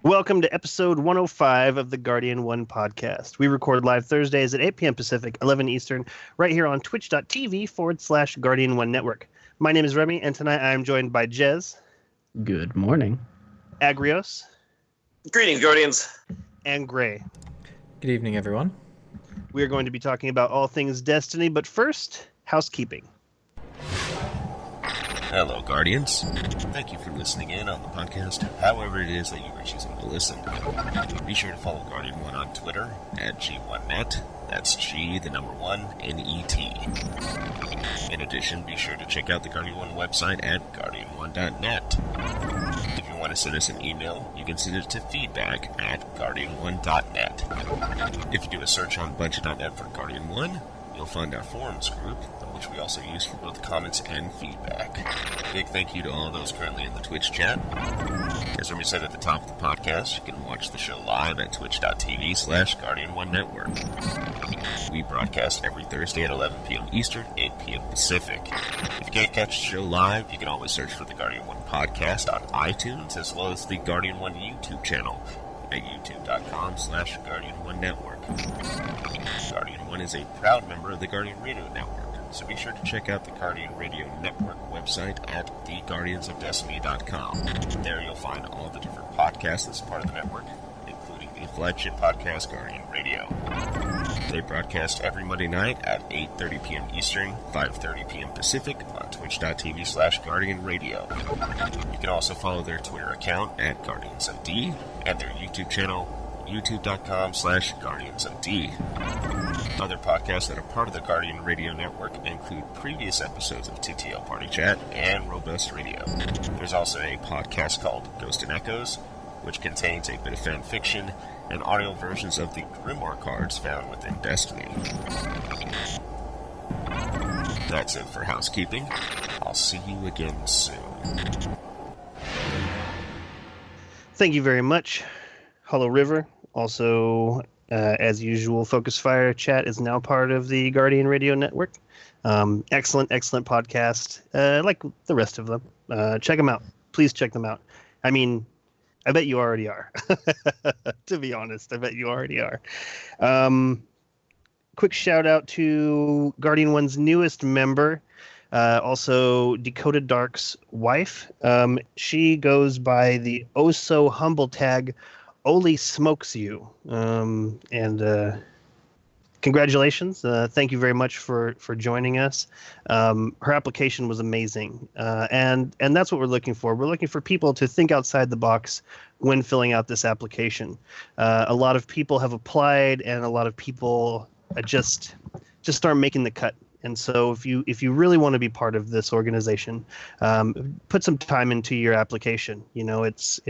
Welcome to episode 105 of the Guardian 1 podcast. We record live Thursdays at 8 p.m. Pacific, 11 Eastern, right here on twitch.tv/Guardian 1 Network. My name is Remy, and tonight I am joined by Jez. Good morning. Agrios. Greetings, Guardians. And Gray. Good evening, everyone. We are going to be talking about all things Destiny, but first, housekeeping. Hello, Guardians. Thank you for listening in on the podcast, however it is that you are choosing to listen. Be sure to follow Guardian 1 on Twitter, at G1Net. That's G, the number 1, N-E-T. In addition, be sure to check out the Guardian 1 website at guardian1.net. If you want to send us an email, you can send it to feedback@guardian1.net. If you do a search on Bungie.net for Guardian 1, you'll find our forums group, which we also use for both comments and feedback. Big thank you to all those currently in the Twitch chat. As Remy said at the top of the podcast, you can watch the show live at twitch.tv/Guardian1Network. We broadcast every Thursday at 11 p.m. Eastern, 8 p.m. Pacific. If you can't catch the show live, you can always search for the Guardian 1 podcast on iTunes, as well as the Guardian 1 YouTube channel at youtube.com/Guardian1Network. Guardian 1 is a proud member of the Guardian Radio Network, so be sure to check out the Guardian Radio Network website at theguardiansofdestiny.com. There you'll find all the different podcasts as part of the network, including the flagship podcast, Guardian Radio. They broadcast every Monday night at 8:30 p.m. Eastern, 5:30 p.m. Pacific on twitch.tv/Guardian Radio. You can also follow their Twitter account at GuardiansOfD and their YouTube channel, youtube.com/GuardiansOfD. Other podcasts that are part of the Guardian Radio Network include previous episodes of TTL Party Chat and Robust Radio. There's also a podcast called Ghost and Echoes, which contains a bit of fan fiction and audio versions of the Grimoire cards found within Destiny. That's it for housekeeping. I'll see you again soon. Thank you very much, Hollow River. Also, as usual, Focus Fire chat is now part of the Guardian Radio Network. Excellent podcast, like the rest of them. Check them out. Please check them out. I mean, I bet you already are. To be honest, I bet you already are. Quick shout out to Guardian 1's newest member, also Dakota Dark's wife. She goes by the oh so humble tag Oli Smokes You. Congratulations. Thank you very much for joining us. Her application was amazing. And that's what we're looking for. We're looking for people to think outside the box when filling out this application. A lot of people have applied, and a lot of people just aren't making the cut. And so if you really want to be part of this organization, put some time into your application. You know, it's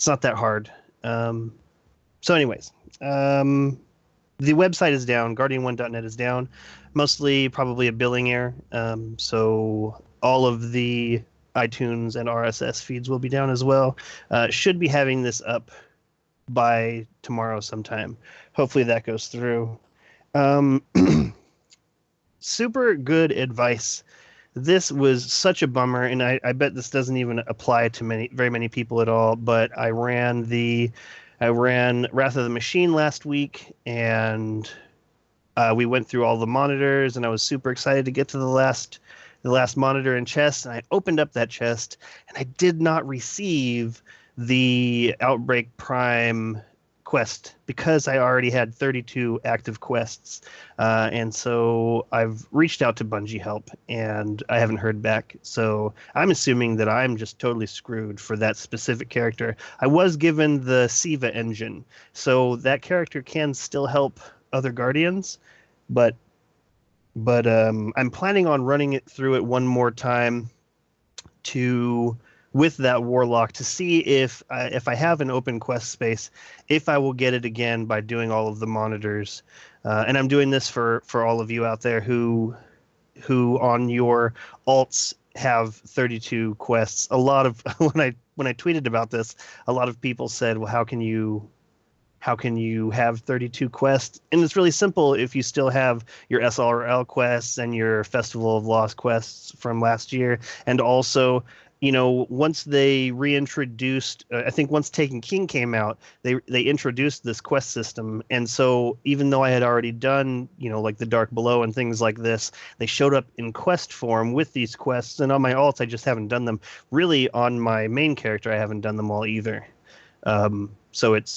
not that hard. So anyways, the website is down. Guardian1.net is down. Mostly probably a billing error. So all of the iTunes and RSS feeds will be down as well. Should be having this up by tomorrow sometime. Hopefully that goes through. Super good advice. This was such a bummer, and I bet this doesn't even apply to very many people at all, but I ran Wrath of the Machine last week, and we went through all the monitors, and I was super excited to get to the last monitor and chest, and I opened up that chest, and I did not receive the Outbreak Prime quest because I already had 32 active quests, and so I've reached out to Bungie Help, and I haven't heard back. So I'm assuming that I'm just totally screwed for that specific character. I was given the Siva engine, so that character can still help other Guardians, but I'm planning on running it through it one more time with that Warlock to see if I have an open quest space, if I will get it again by doing all of the monitors. And I'm doing this for all of you out there who on your alts have 32 quests. A lot of when I tweeted about this, a lot of people said, well, how can you have 32 quests? And it's really simple if you still have your SRL quests and your Festival of Lost quests from last year, and also once they reintroduced, I think once Taken King came out, they introduced this quest system. And so even though I had already done, like the Dark Below and things like this, they showed up in quest form with these quests. And on my alts, I just haven't done them. Really, on my main character, I haven't done them all either. So it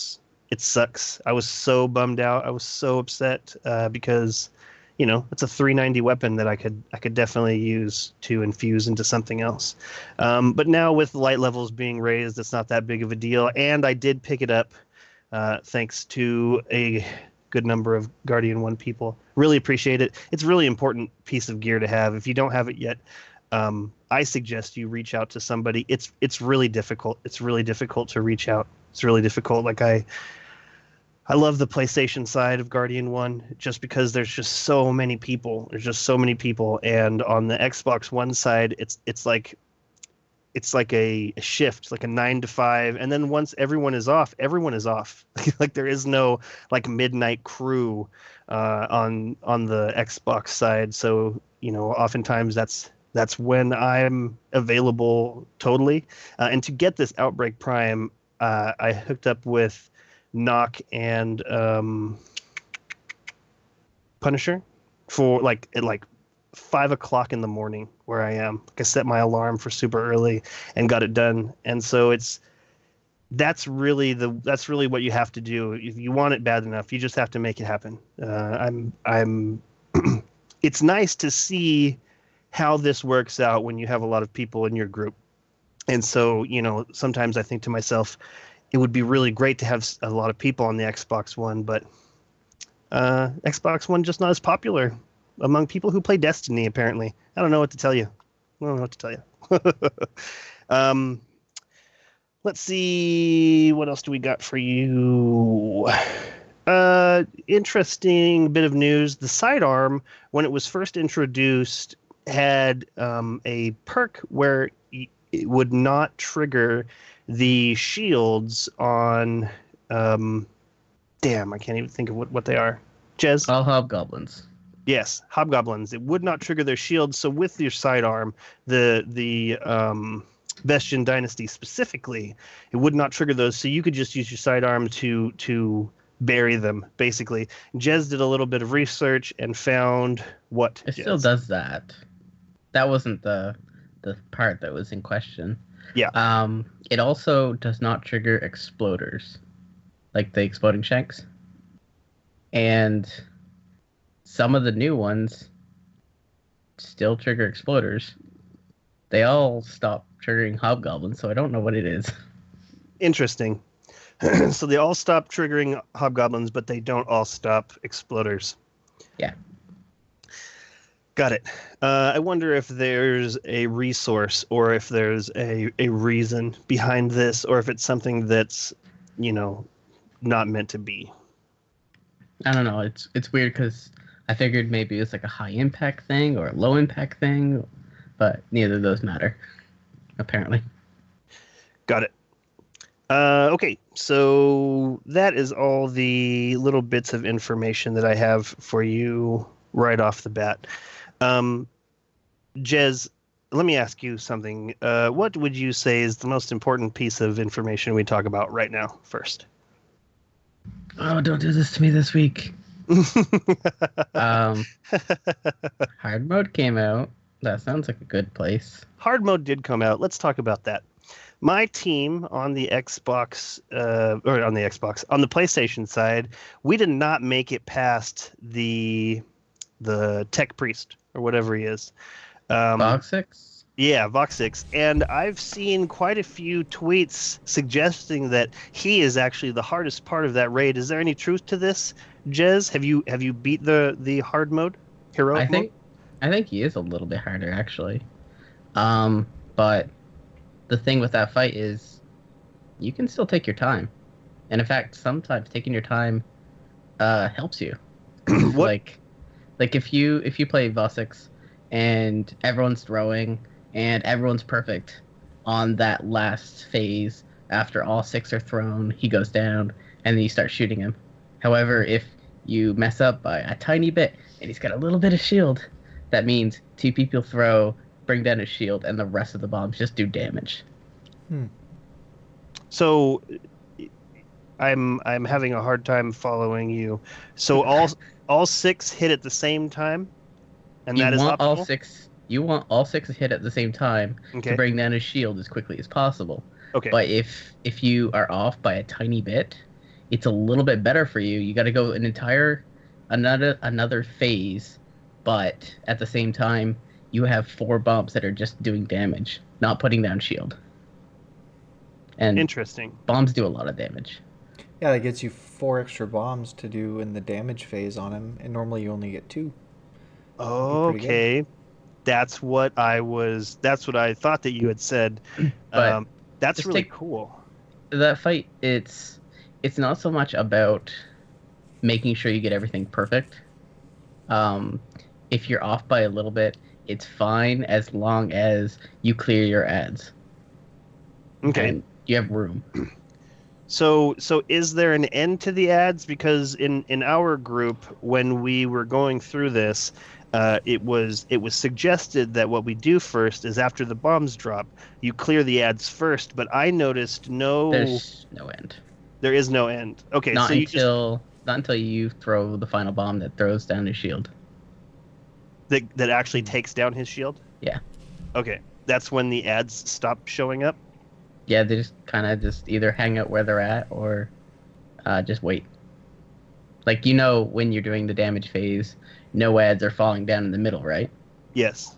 sucks. I was so bummed out. I was so upset because it's a 390 weapon that I could definitely use to infuse into something else. But now with light levels being raised, it's not that big of a deal. And I did pick it up thanks to a good number of Guardian 1 people. Really appreciate it. It's a really important piece of gear to have. If you don't have it yet, I suggest you reach out to somebody. It's really difficult. It's really difficult to reach out. It's really difficult. Like I love the PlayStation side of Guardian 1 just because there's just so many people. There's just so many people. And on the Xbox One side, it's like a shift, like a 9 to 5. And then once everyone is off, everyone is off. Like there is no like midnight crew on the Xbox side. So, oftentimes that's when I'm available totally. And to get this Outbreak Prime, I hooked up with Knock and Punisher for at 5 o'clock in the morning where I am. Like I set my alarm for super early and got it done. And so that's really what you have to do if you want it bad enough. You just have to make it happen. It's nice to see how this works out when you have a lot of people in your group. And so, sometimes I think to myself, it would be really great to have a lot of people on the Xbox One, but Xbox One just not as popular among people who play Destiny, apparently. I don't know what to tell you. I don't know what to tell you. Let's see. What else do we got for you? Interesting bit of news. The sidearm, when it was first introduced, had a perk where it would not trigger the shields on I can't even think of what they are. Jez? All hobgoblins. Yes, hobgoblins. It would not trigger their shields. So with your sidearm, the Vestian Dynasty specifically, it would not trigger those. So you could just use your sidearm to bury them, basically. Jez did a little bit of research and found what? It Jez? still does that. That wasn't the part that was in question. Yeah. It also does not trigger exploders, like the exploding shanks. And some of the new ones still trigger exploders. They all stop triggering hobgoblins, so I don't know what it is. Interesting. So they all stop triggering hobgoblins, but they don't all stop exploders. Yeah. Got it. I wonder if there's a resource or if there's a reason behind this, or if it's something that's, not meant to be. I don't know. It's weird because I figured maybe it's like a high impact thing or a low impact thing, but neither of those matter, apparently. Got it. Okay, so that is all the little bits of information that I have for you right off the bat. Jez, let me ask you something. What would you say is the most important piece of information we talk about right now first? Oh, don't do this to me this week. Hard mode came out. That sounds like a good place. Hard mode did come out. Let's talk about that. My team on the Xbox, on the PlayStation side, we did not make it past the tech priest or whatever he is. Vosik? Yeah, Vosik. And I've seen quite a few tweets suggesting that he is actually the hardest part of that raid. Is there any truth to this, Jez? Have you beat the hard mode, heroic mode? I think he is a little bit harder actually. But the thing with that fight is you can still take your time. And in fact, sometimes taking your time helps you. What? Like if you play Vosik and everyone's throwing and everyone's perfect on that last phase after all 6 are thrown, he goes down and then you start shooting him. However, if you mess up by a tiny bit and he's got a little bit of shield, that means 2 people throw bring down his shield, and the rest of the bombs just do damage. So I'm having a hard time following you. So all 6 hit at the same time, and You that is want optimal? all 6. You want all 6 to hit at the same time Okay. to bring down his shield as quickly as possible. Okay. But if you are off by a tiny bit, it's a little bit better for you. You got to go another phase, but at the same time, you have 4 bumps that are just doing damage, not putting down shield. And Interesting. bombs do a lot of damage. Yeah, that gets you 4 extra bombs to do in the damage phase on him, and normally you only get 2. Okay. That's what I thought that you had said. But that's just really take- cool. That fight, it's not so much about making sure you get everything perfect. If you're off by a little bit, it's fine as long as you clear your ads. Okay. And you have room. So is there an end to the ads? Because in our group, when we were going through this, it was suggested that what we do first is after the bombs drop, you clear the ads first. But I noticed There's no end. there is no end. Okay, Not so not until you throw the final bomb that throws down his shield. that actually takes down his shield. Yeah. Okay, that's when the ads stop showing up. Yeah, they just kind of just either hang out where they're at or just wait. Like, when you're doing the damage phase, no ads are falling down in the middle, right? Yes,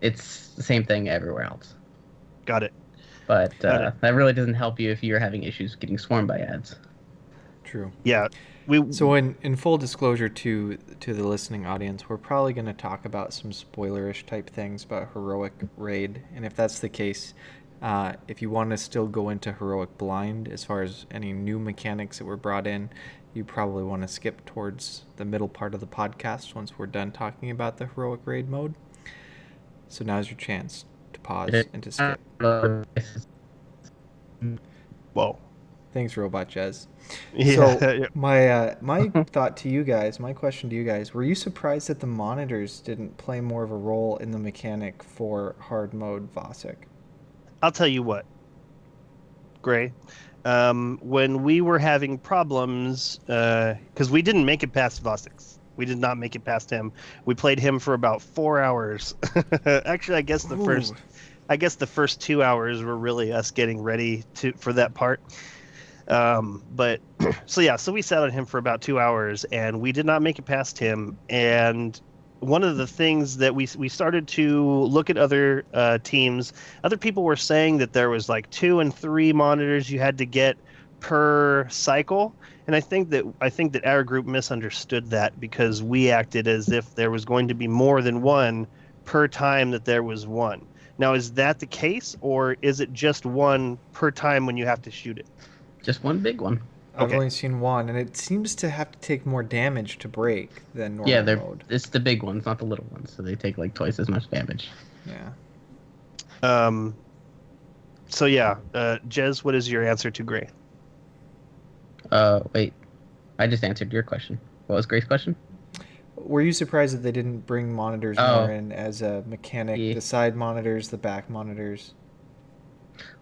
It's the same thing everywhere else. got it. But Got it. that really doesn't help you if you're having issues getting swarmed by ads. True. Yeah, So in full disclosure to the listening audience, we're probably going to talk about some spoilerish type things about Heroic Raid, and if that's the case, if you want to still go into Heroic Blind as far as any new mechanics that were brought in, you probably want to skip towards the middle part of the podcast once we're done talking about the Heroic Raid mode. So now's your chance to pause and to skip. Whoa. Thanks, Robot Jez. Yeah. So my thought to you guys, my question to you guys, were you surprised that the monitors didn't play more of a role in the mechanic for hard mode Vosik? I'll tell you what, Gray. When we were having problems, because we didn't make it past Vosik. We did not make it past him. We played him for about 4 hours. Actually, I guess the first 2 hours were really us getting ready for that part. But so we sat on him for about 2 hours, and we did not make it past him. And one of the things that we started to look at other teams, other people were saying that there was like 2 and 3 monitors you had to get per cycle. And I think that our group misunderstood that, because we acted as if there was going to be more than one per time that there was one. Now, is that the case, or is it just one per time when you have to shoot it? Just one big one. I've Okay. only seen one, and it seems to have to take more damage to break than normal mode. It's the big ones, not the little ones, so they take like twice as much damage. Yeah. So yeah, Jez, what is your answer to Gray? Wait, I just answered your question. What was Grace's question? Were you surprised that they didn't bring monitors more in as a mechanic? Yeah. The side monitors, the back monitors.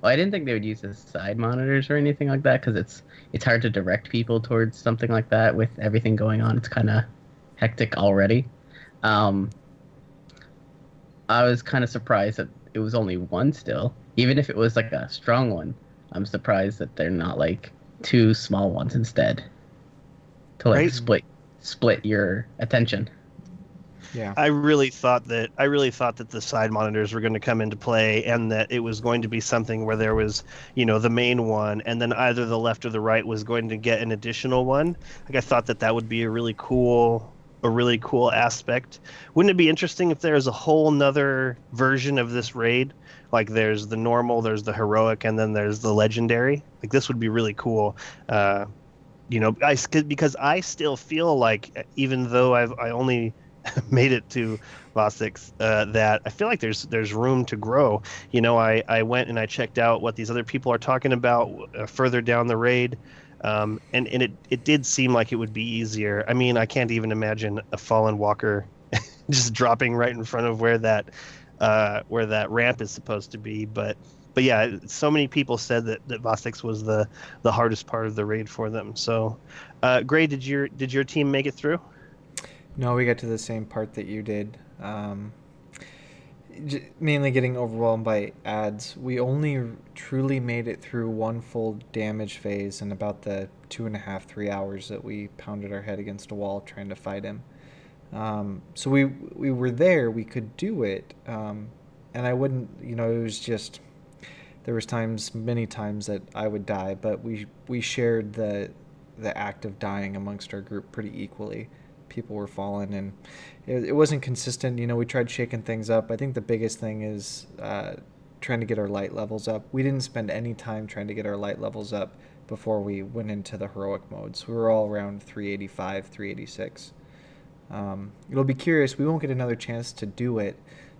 Well, I didn't think they would use the side monitors or anything like that, because it's hard to direct people towards something like that with everything going on. It's kind of hectic already. I was kind of surprised that it was only one still. Even if it was like a strong one, I'm surprised that they're not like 2 small ones instead to like Right. split your attention. Yeah. I really thought that the side monitors were going to come into play, and that it was going to be something where there was, the main one, and then either the left or the right was going to get an additional one. Like, I thought that would be a really cool aspect. Wouldn't it be interesting if there was a whole nother version of this raid? Like, there's the normal, there's the heroic, and then there's the legendary. Like, this would be really cool. Because I still feel like, even though I only made it to Vosik, that I feel like there's room to grow. I went and I checked out what these other people are talking about further down the raid, and it did seem like it would be easier. I mean, I can't even imagine a fallen walker just dropping right in front of where that where that ramp is supposed to be. But yeah, so many people said that Vosik's was the hardest part of the raid for them. So, Gray, did your team make it through? No, we got to the same part that you did. Mainly getting overwhelmed by ads. We only truly made it through one full damage phase in about the 2.5-3 hours that we pounded our head against a wall trying to fight him. So we were there. We could do it, and I wouldn't. It was just there was many times that I would die, but we shared the act of dying amongst our group pretty equally. People were falling, and it wasn't consistent. We tried shaking things up. I think the biggest thing is trying to get our light levels up. We didn't spend any time trying to get our light levels up before we went into the heroic modes. We were all around 385, 386. It'll be curious. We won't get another chance to do it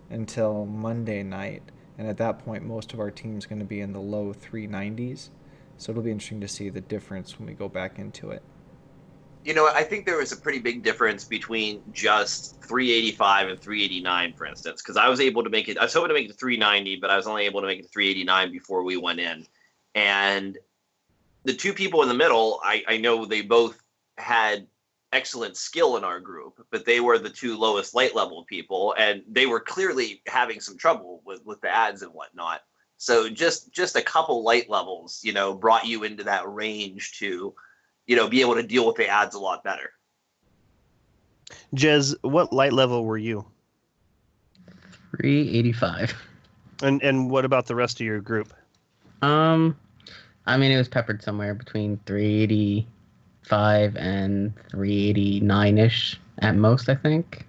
until Monday night, and at that point, most of our team's going to be in the low 390s. So it'll be interesting to see the difference when we go back into it. I think there was a pretty big difference between just 385 and 389, for instance, because I was able to make it. I was hoping to make it to 390, but I was only able to make it to 389 before we went in. And the two people in the middle, I know they both had excellent skill in our group, but they were the two lowest light level people, and they were clearly having some trouble with the ads and whatnot. So just a couple light levels, brought you into that range to be able to deal with the ads a lot better. Jez, what light level were you? 385. And what about the rest of your group? It was peppered somewhere between 385 and 389-ish at most, I think.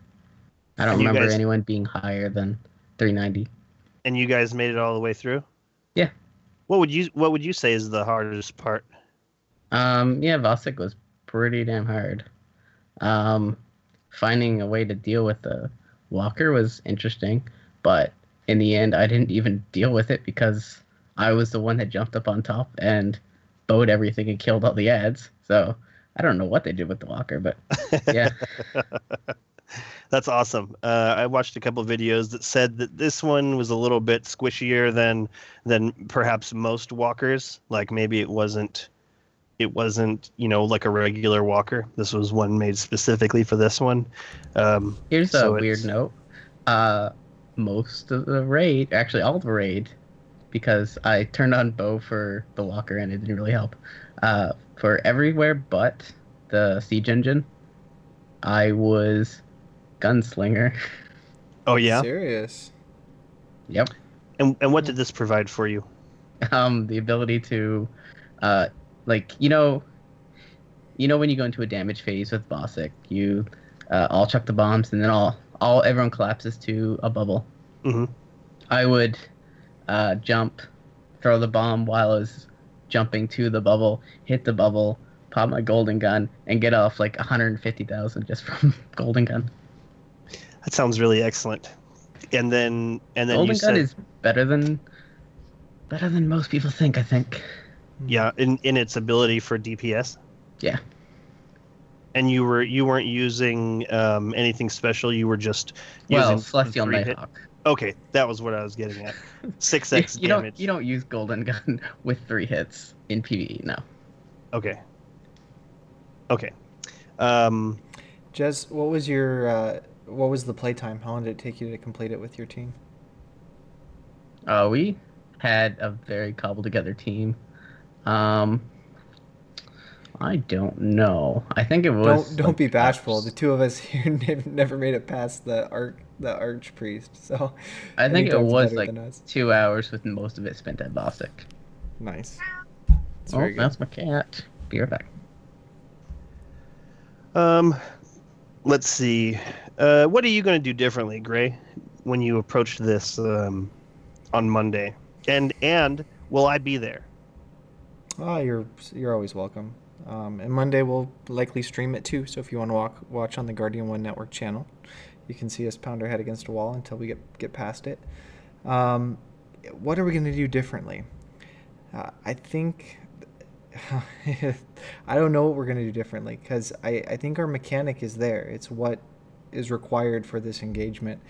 I don't remember anyone being higher than 390. And you guys made it all the way through? Yeah. What would you say is the hardest part? Vosik was pretty damn hard. Finding a way to deal with the walker was interesting, but in the end, I didn't even deal with it because I was the one that jumped up on top and bowed everything and killed all the ads. So I don't know what they did with the walker, but yeah. That's awesome. I watched a couple of videos that said that this one was a little bit squishier than perhaps most walkers. Like maybe it wasn't like a regular walker. This was one made specifically for this one. Here's a weird note. Most of the raid, actually all the raid, because I turned on bow for the walker and it didn't really help. For everywhere but the siege engine, I was gunslinger. Oh yeah? Serious? Yep. And what did this provide for you? The ability to when you go into a damage phase with Vosik, you all chuck the bombs and then everyone collapses to a bubble. Mm-hmm. I would jump, throw the bomb while I was jumping to the bubble, hit the bubble, pop my golden gun, and get off like 150,000 just from golden gun. That sounds really excellent. And then golden gun is better than most people think, I think. Yeah, in its ability for DPS. Yeah. And you weren't using anything special. You were just using Celestial Nighthawk. Okay, that was what I was getting at. 6x damage. You don't use golden gun with 3 hits in PvE. No. Okay. Jez, what was the playtime? How long did it take you to complete it with your team? We had a very cobbled together team. I don't know. I think it was. Don't be bashful. The two of us here never made it past the archpriest. So I think it was like 2 hours, with most of it spent at Vosik. Nice. That's my cat. Be right back. Let's see. What are you going to do differently, Gray, when you approach this on Monday? And will I be there? Oh, you're always welcome. And Monday we'll likely stream it too. So if you want to watch on the Guardian One Network channel, you can see us pound our head against a wall until we get past it. What are we going to do differently? I think I don't know what we're going to do differently, because I think our mechanic is there. It's what is required for this engagement.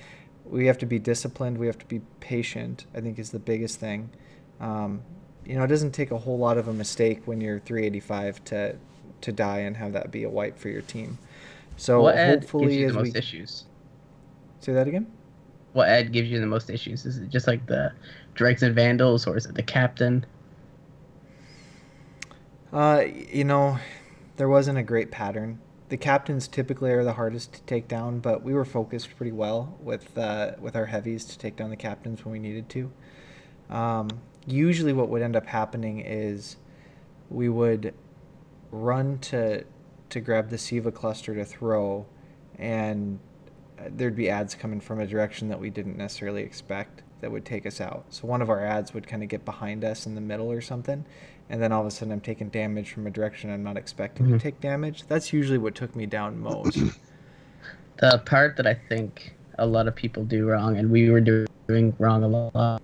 we have to be disciplined. We have to be patient, I think is the biggest thing. It doesn't take a whole lot of a mistake when you're 385 to die and have that be a wipe for your team. So what ad hopefully gives you as the we most issues? Say that again? What ad gives you the most issues? Is it just like the Dregs and Vandals, or is it the Captain? There wasn't a great pattern. The captains typically are the hardest to take down, but we were focused pretty well with our heavies to take down the captains when we needed to. Usually what would end up happening is we would run to grab the Siva cluster to throw, and there'd be ads coming from a direction that we didn't necessarily expect that would take us out. So one of our ads would kind of get behind us in the middle or something, and then all of a sudden I'm taking damage from a direction I'm not expecting to take damage. That's usually what took me down most. The part that I think a lot of people do wrong, and we were doing wrong a lot,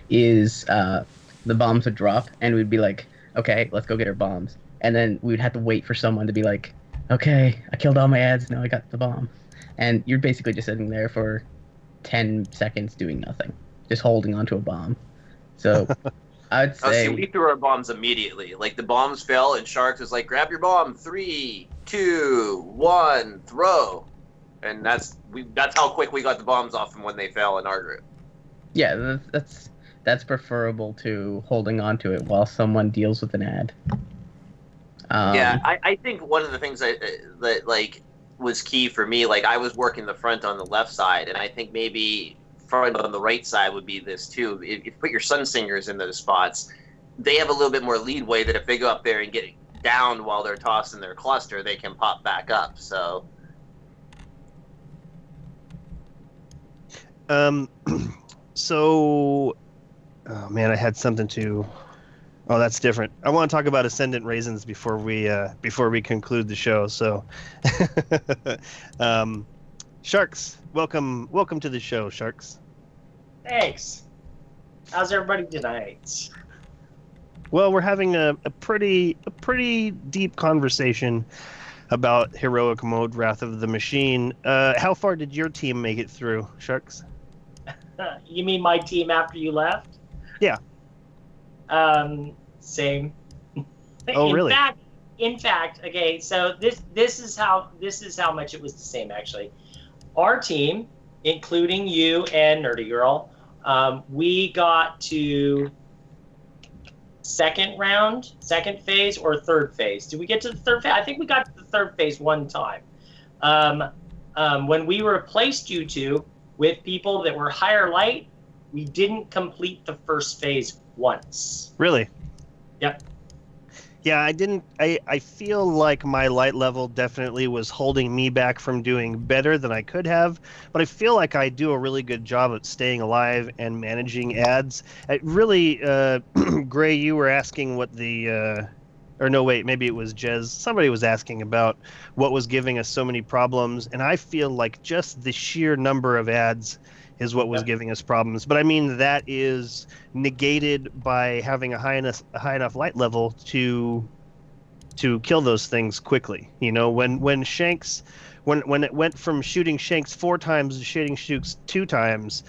is the bombs would drop, and we'd be like, okay, let's go get our bombs. And then we'd have to wait for someone to be like, okay, I killed all my ads, now I got the bomb. And you're basically just sitting there for 10 seconds doing nothing, just holding onto a bomb. So I'd say... we threw our bombs immediately. Like, the bombs fell, and Sharks was like, grab your bomb, 3, 2, 1, throw. And that's how quick we got the bombs off from when they fell in our group. Yeah, that's preferable to holding onto it while someone deals with an ad. Yeah, I think one of the things that like was key for me, like I was working the front on the left side, and I think maybe front on the right side would be this too. If you put your Sunsingers in those spots, they have a little bit more leadway that if they go up there and get down while they're tossing their cluster, they can pop back up. So So, oh man, I had something to. Oh, that's different. I want to talk about ascendant raisins before we conclude the show. So, Sharks, welcome to the show, Sharks. Thanks. How's everybody tonight? Well, we're having a pretty deep conversation about heroic mode, Wrath of the Machine. How far did your team make it through, Sharks? You mean my team after you left? Yeah. Same. Oh, really? In fact, okay. So this is how much it was the same actually. Our team, including you and Nerdy Girl, we got to second phase or third phase. Did we get to the third phase? I think we got to the third phase one time. When we replaced you two with people that were higher light, we didn't complete the first phase once. Really? Yep. Yeah, I didn't. I feel like my light level definitely was holding me back from doing better than I could have, but I feel like I do a really good job at staying alive and managing ads. It really, Gray, you were asking what the, or no, wait, maybe it was Jez. Somebody was asking about what was giving us so many problems, and I feel like just the sheer number of ads is what was giving us problems. But I mean, that is negated by having a high enough light level to kill those things quickly. You know, when Shanks, when it went from shooting Shanks 4 times to shooting Shanks 2 times,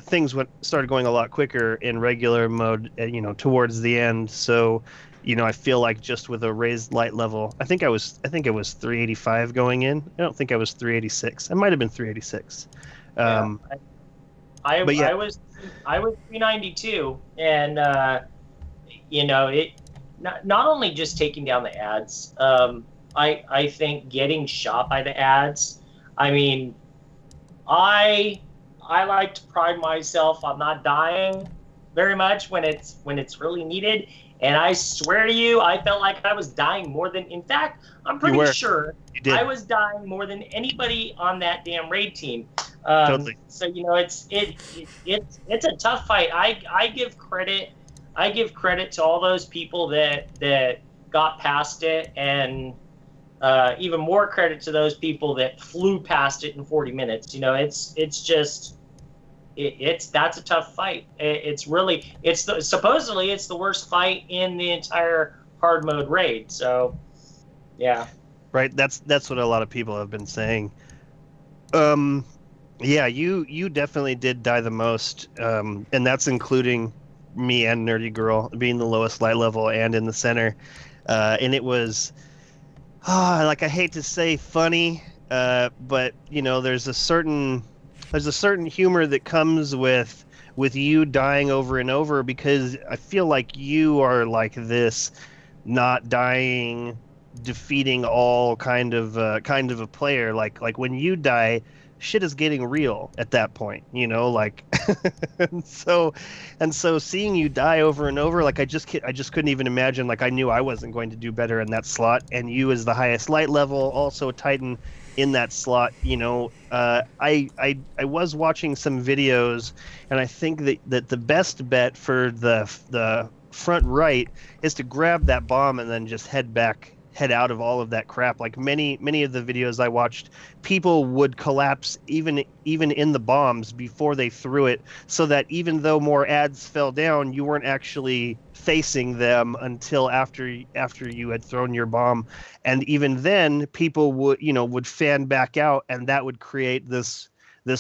things started going a lot quicker in regular mode. Towards the end. So, I feel like just with a raised light level, I think it was 385 going in. I don't think I was 386. I might have been 386. I was 392, and it not only just taking down the ads. I think getting shot by the ads. I mean, I like to pride myself on not dying very much when it's really needed. And I swear to you, I felt like I was dying more than. In fact, I'm pretty sure I was dying more than anybody on that damn raid team. Totally. So it's a tough fight. I give credit to all those people that got past it, and even more credit to those people that flew past it in 40 minutes. That's a tough fight. Supposedly it's the worst fight in the entire hard mode raid. So, yeah. Right. That's what a lot of people have been saying. Yeah, you definitely did die the most, and that's including me and Nerdy Girl being the lowest light level and in the center. And it was, like I hate to say funny, but there's a certain humor that comes with you dying over and over, because I feel like you are like this not dying, defeating all kind of a player. Like when you die, shit is getting real at that point, like and so seeing you die over and over, like I just couldn't even imagine. Like I knew I wasn't going to do better in that slot, and you as the highest light level, also Titan in that slot. I was watching some videos, and I think that the best bet for the front right is to grab that bomb and then just head out of all of that crap. Like many of the videos I watched, people would collapse even in the bombs before they threw it, so that even though more ads fell down, you weren't actually facing them until after you had thrown your bomb. And even then, people would fan back out, and that would create this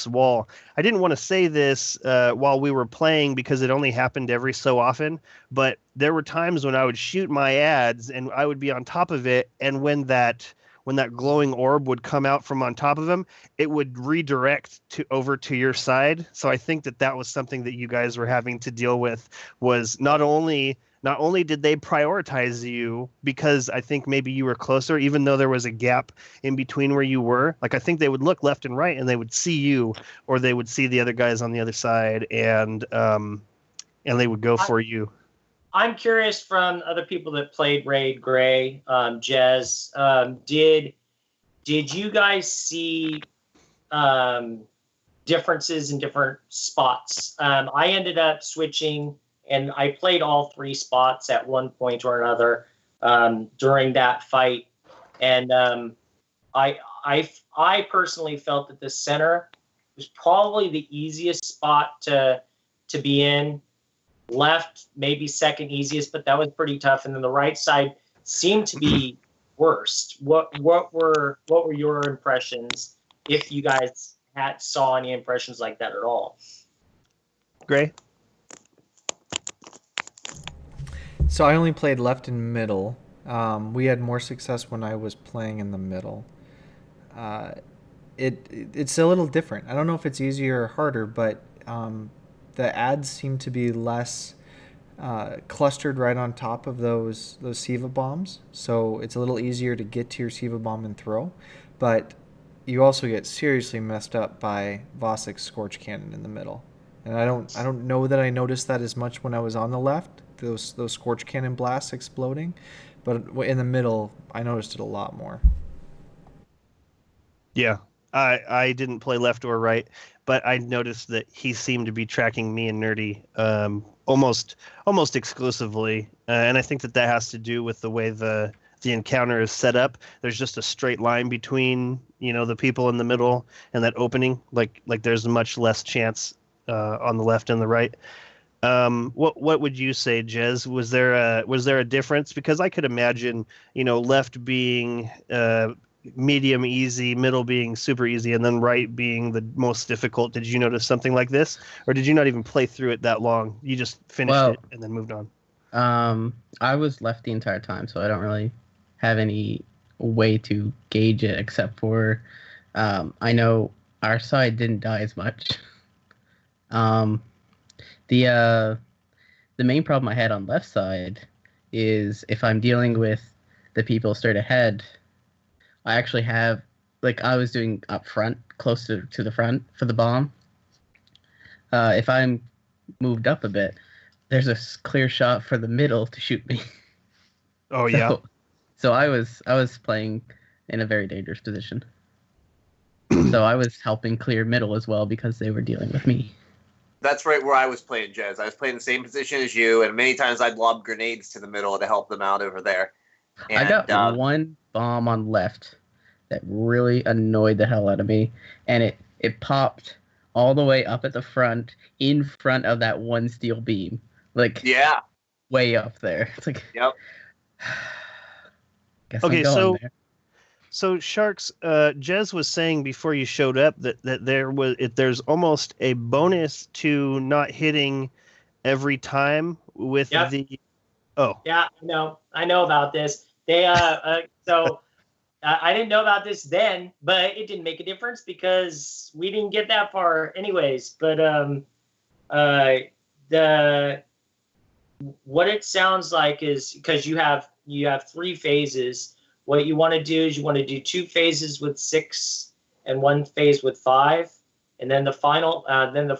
wall. I didn't want to say this while we were playing, because it only happened every so often, but there were times when I would shoot my ads and I would be on top of it, and when that glowing orb would come out from on top of him, it would redirect over to your side. So I think that was something that you guys were having to deal with, was not only did they prioritize you because I think maybe you were closer, even though there was a gap in between where you were. Like I think they would look left and right and they would see you, or they would see the other guys on the other side, and they would go for you. I'm curious, from other people that played Raid, Gray, Jez, did you guys see differences in different spots? I ended up switching, and I played all three spots at one point or another during that fight. And I personally felt that the center was probably the easiest spot to be in. Left maybe second easiest, but that was pretty tough. And then the right side seemed to be worst. What were your impressions, if you guys saw any impressions like that at all? Gray? So I only played left and middle. We had more success when I was playing in the middle. It's a little different. I don't know if it's easier or harder, but the ads seem to be less clustered right on top of those Siva bombs. So it's a little easier to get to your Siva bomb and throw. But you also get seriously messed up by Vosik's Scorch Cannon in the middle. And I don't know that I noticed that as much when I was on the left, those Scorch Cannon blasts exploding. But in the middle, I noticed it a lot more. Yeah, I didn't play left or right, but I noticed that he seemed to be tracking me and Nerdy almost exclusively, and I think that has to do with the way the encounter is set up. There's just a straight line between the people in the middle and that opening. Like there's much less chance on the left and the right. What would you say, Jez? Was there a difference? Because I could imagine left being medium easy, middle being super easy, and then right being the most difficult. Did you notice something like this, or did you not even play through it that long? You just finished it and then moved on. I was left the entire time, so I don't really have any way to gauge it, except for I know our side didn't die as much. The main problem I had on left side is if I'm dealing with the people straight ahead, I actually have, like I was doing up front, close to the front for the bomb. If I'm moved up a bit, there's a clear shot for the middle to shoot me. Oh yeah. So I was playing in a very dangerous position. So I was helping clear middle as well because they were dealing with me. That's right where I was playing, Jez. I was playing the same position as you, and many times I'd lob grenades to the middle to help them out over there. And, I got one bomb on left that really annoyed the hell out of me, and it popped all the way up at the front, in front of that one steel beam. Like, yeah, way up there. It's like, yep. Guess okay, I'm going there. So Sharks, Jez was saying before you showed up that there's almost a bonus to not hitting every time with Yep. the. Oh. Yeah, I know about this. They so I didn't know about this then, but it didn't make a difference because we didn't get that far anyways. But the what it sounds like is because you have 3 phases. What you want to do is you want to do 2 phases with 6 and 1 phase with 5, and then the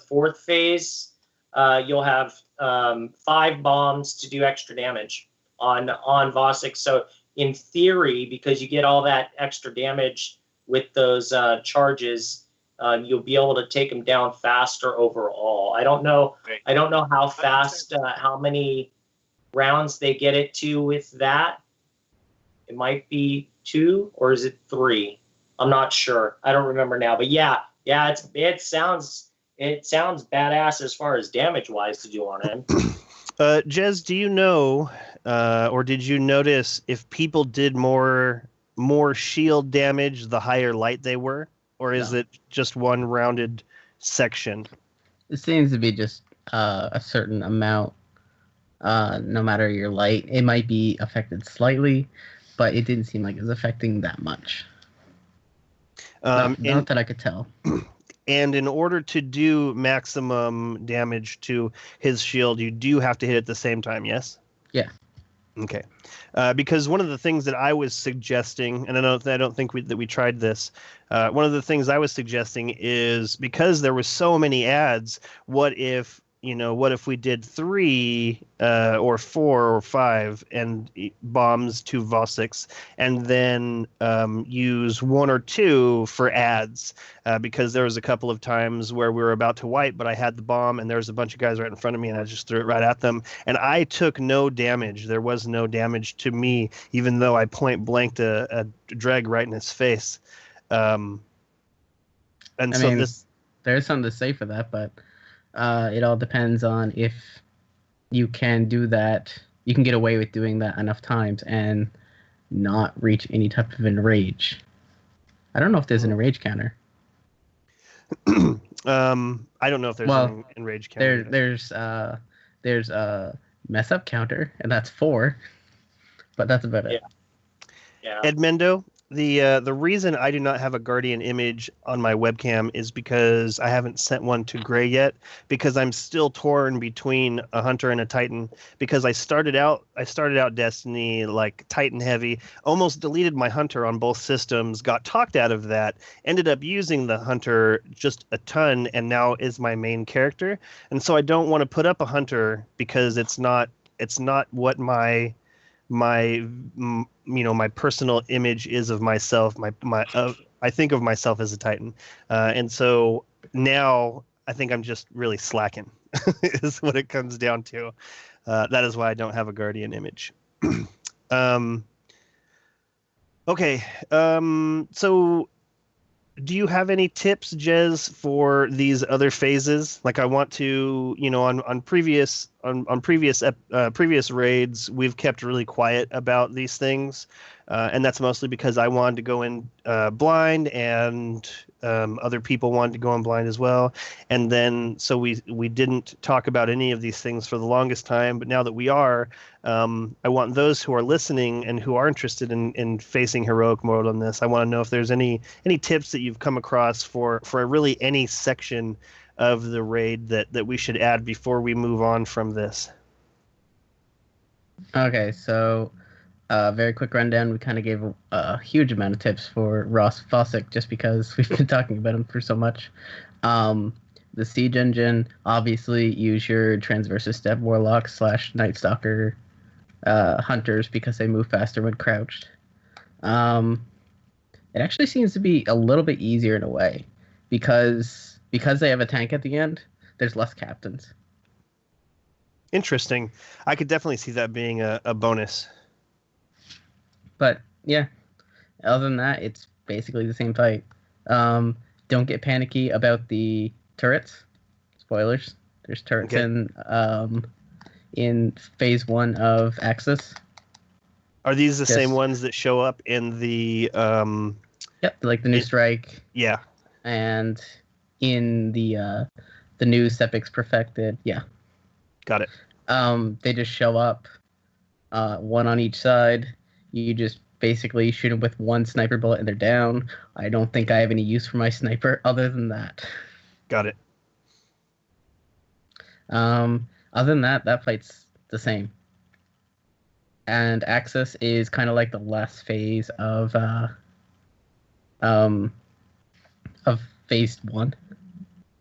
fourth phase, you'll have 5 bombs to do extra damage on Vosik. So in theory, because you get all that extra damage with those charges, you'll be able to take them down faster overall. I don't know how fast, how many rounds they get it to with that. It might be 2 or is it 3? I'm not sure. I don't remember now. But yeah, it sounds badass as far as damage wise to do on him. Jez, do you know, or did you notice if people did more shield damage the higher light they were, or is it just one rounded section? It seems to be just a certain amount. No matter your light, it might be affected slightly, but it didn't seem like it was affecting that much. Not that I could tell. And in order to do maximum damage to his shield, you do have to hit at the same time, yes? Yeah. Okay. Because one of the things that I was suggesting, and I don't think that we tried this, one of the things I was suggesting is because there was so many ads, what if we did 3 or 4 or 5 and bombs to Vosiks, and then use 1 or 2 for ads, because there was a couple of times where we were about to wipe, but I had the bomb and there was a bunch of guys right in front of me and I just threw it right at them, and I took no damage. There was no damage to me, even though I point blanked a dreg right in his face. There's something to say for that, but it all depends on if you can do that. You can get away with doing that enough times and not reach any type of enrage. I don't know if there's an enrage counter. I don't know if there's an enrage counter. There's a mess up counter, and that's 4, but that's about it. Yeah. Edmendo, the reason I do not have a Guardian image on my webcam is because I haven't sent one to Gray yet, because I'm still torn between a Hunter and a Titan, because I started out Destiny like Titan heavy, almost deleted my Hunter on both systems, got talked out of that, ended up using the Hunter just a ton, and now is my main character. And so I don't want to put up a Hunter because it's not what my personal image is of myself. I think of myself as a Titan, and so now I think I'm just really slacking is what it comes down to. That is why I don't have a Guardian image. Okay, so do you have any tips, Jez, for these other phases? Like, I want to, on previous raids, we've kept really quiet about these things, and that's mostly because I wanted to go in blind, and other people wanted to go in blind as well, and then so we didn't talk about any of these things for the longest time. But now that we are, I want those who are listening and who are interested in facing heroic mode on this, I want to know if there's any tips that you've come across for really any section of the raid that we should add before we move on from this. Okay, so very quick rundown. We kind of gave a huge amount of tips for Ross Vosik just because we've been talking about him for so much. The Siege Engine, obviously use your Transversus Step Warlock / Night Stalker Hunters because they move faster when crouched. It actually seems to be a little bit easier in a way because they have a tank at the end, there's less captains. Interesting. I could definitely see that being a bonus. But yeah, other than that, it's basically the same fight. Don't get panicky about the turrets. Spoilers. There's turrets in phase 1 of Axis. Are these the same Yes. ones that show up in the Yep, like the new strike, yeah. and in the new Sepix Perfected. Yeah. Got it. They just show up, one on each side. You just basically shoot them with one sniper bullet and they're down. I don't think I have any use for my sniper other than that. Got it. Other than that, that fight's the same. And Axis is kind of like the last phase of phase 1.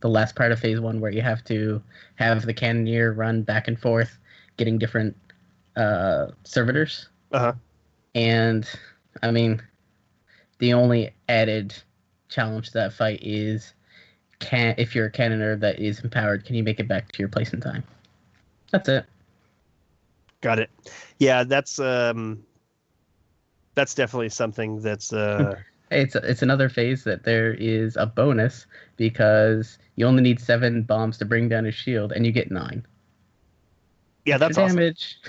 The last part of phase 1 where you have to have the cannoneer run back and forth, getting different servitors. Uh-huh. And I mean, the only added challenge to that fight is, if you're a cannoneer that is empowered, can you make it back to your place in time? That's it. Got it. Yeah, that's definitely something that's It's another phase that there is a bonus because you only need 7 bombs to bring down his shield, and you get 9. yeah, that's Extra awesome. damage.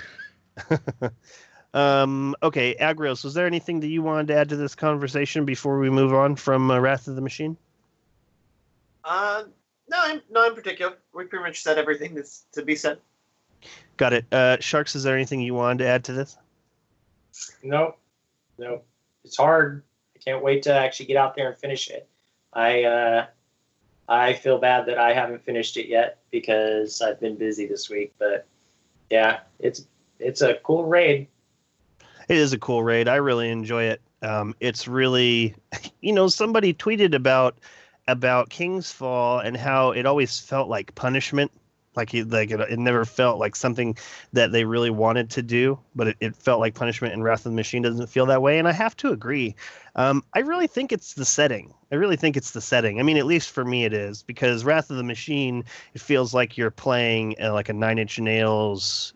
Okay, Agrios, was there anything that you wanted to add to this conversation before we move on from Wrath of the Machine? No, in particular. We pretty much said everything that's to be said. Got it. Sharks, is there anything you wanted to add to this? Nope. It's hard. I can't wait to actually get out there and finish it. I feel bad that I haven't finished it yet because I've been busy this week. But yeah, it's a cool raid. It is a cool raid. I really enjoy it. It's really, somebody tweeted about King's Fall and how it always felt like punishment. It never felt like something that they really wanted to do, but it felt like punishment, and Wrath of the Machine doesn't feel that way. And I have to agree. I really think it's the setting. I mean, at least for me it is, because Wrath of the Machine, it feels like you're playing like a Nine Inch Nails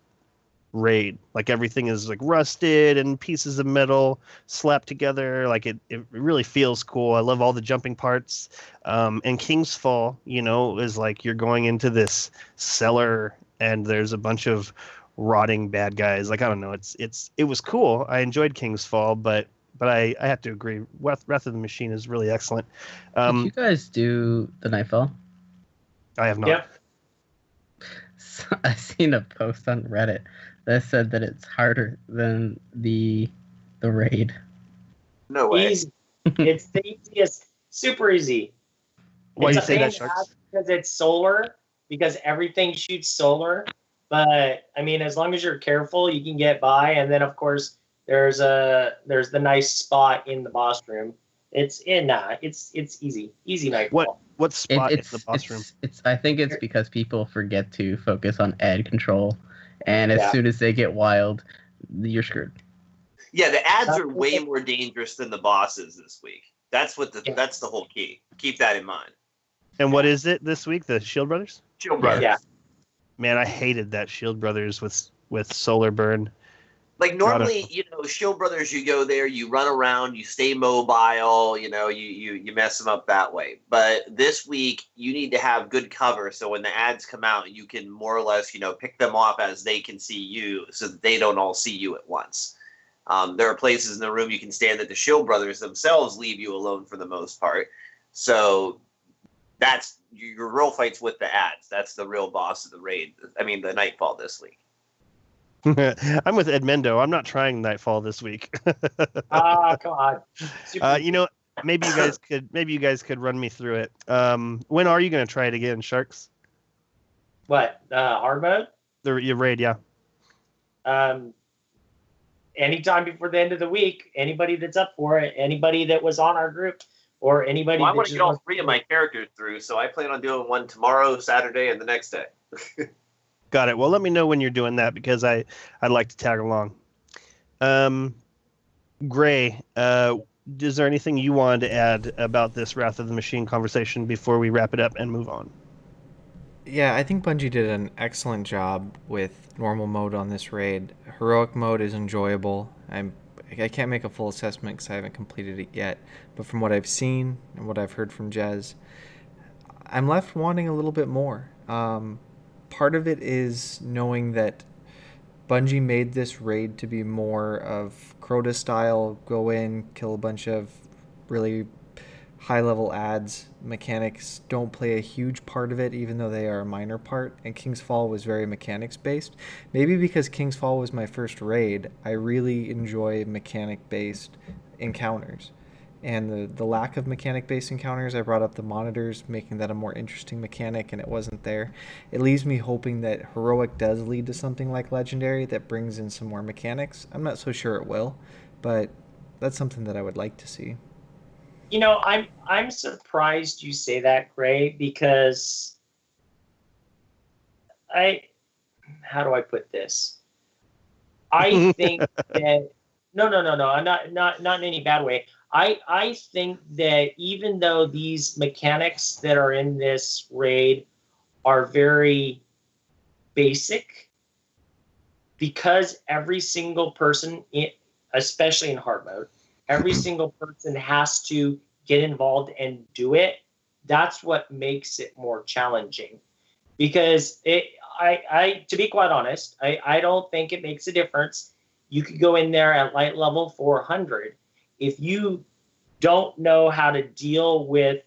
raid. Like everything is like rusted and pieces of metal slapped together. Like it really feels cool. I love all the jumping parts. And King's Fall, is like you're going into this cellar and there's a bunch of rotting bad guys. Like, I don't know. It was cool. I enjoyed King's Fall, but I have to agree. Wrath of the Machine is really excellent. Did you guys do the Nightfall? I have not. Yep. So, I seen a post on Reddit that said that it's harder than the raid. No way. Easy. It's the easiest. Super easy. Why It's you a say pain that, in the Sharks? ass because it's solar, because everything shoots solar. But I mean, as long as you're careful, you can get by. And then, of course, there's the nice spot in the boss room. It's easy Nightfall. What spot is the boss room? I think it's because people forget to focus on ad control, and as Yeah. soon as they get wild, you're screwed. Yeah, the ads are way more dangerous than the bosses this week. That's the whole key. Keep that in mind. And what is it this week? The Shield Brothers? Shield Brothers. Yeah. Man, I hated that Shield Brothers with solar burn. Like normally, Shield Brothers, you go there, you run around, you stay mobile, you mess them up that way. But this week, you need to have good cover, so when the ads come out, you can more or less, pick them off as they can see you, so that they don't all see you at once. There are places in the room you can stand that the Shield Brothers themselves leave you alone for the most part. So that's your real fights with the ads. That's the real boss of the raid. I mean, the Nightfall this week. I'm with Edmendo. I'm not trying Nightfall this week. Come on. Maybe you guys could run me through it. When are you going to try it again, Sharks? What? Hard mode? Your raid, yeah. Anytime before the end of the week, anybody that's up for it, anybody that was on our group, or anybody. Well, I want to get all 3 of my characters through, so I plan on doing one tomorrow, Saturday, and the next day. Got it. Well, let me know when you're doing that, because I'd like to tag along. Gray, is there anything you wanted to add about this Wrath of the Machine conversation before we wrap it up and move on? Yeah, I think Bungie did an excellent job with normal mode on this raid. Heroic mode is enjoyable. I can't make a full assessment because I haven't completed it yet, but from what I've seen and what I've heard from Jez, I'm left wanting a little bit more. Part of it is knowing that Bungie made this raid to be more of Crota style, go in, kill a bunch of really high-level ads. Mechanics don't play a huge part of it, even though they are a minor part, and King's Fall was very mechanics-based. Maybe because King's Fall was my first raid, I really enjoy mechanic-based encounters. And the lack of mechanic-based encounters, I brought up the monitors, making that a more interesting mechanic, and it wasn't there. It leaves me hoping that Heroic does lead to something like Legendary that brings in some more mechanics. I'm not so sure it will, but that's something that I would like to see. I'm surprised you say that, Gray, because how do I put this? I think that no, I'm not in any bad way. I think that even though these mechanics that are in this raid are very basic, because every single person, especially in hard mode, every single person has to get involved and do it. That's what makes it more challenging. Because to be quite honest, I don't think it makes a difference. You could go in there at light level 400. If you don't know how to deal with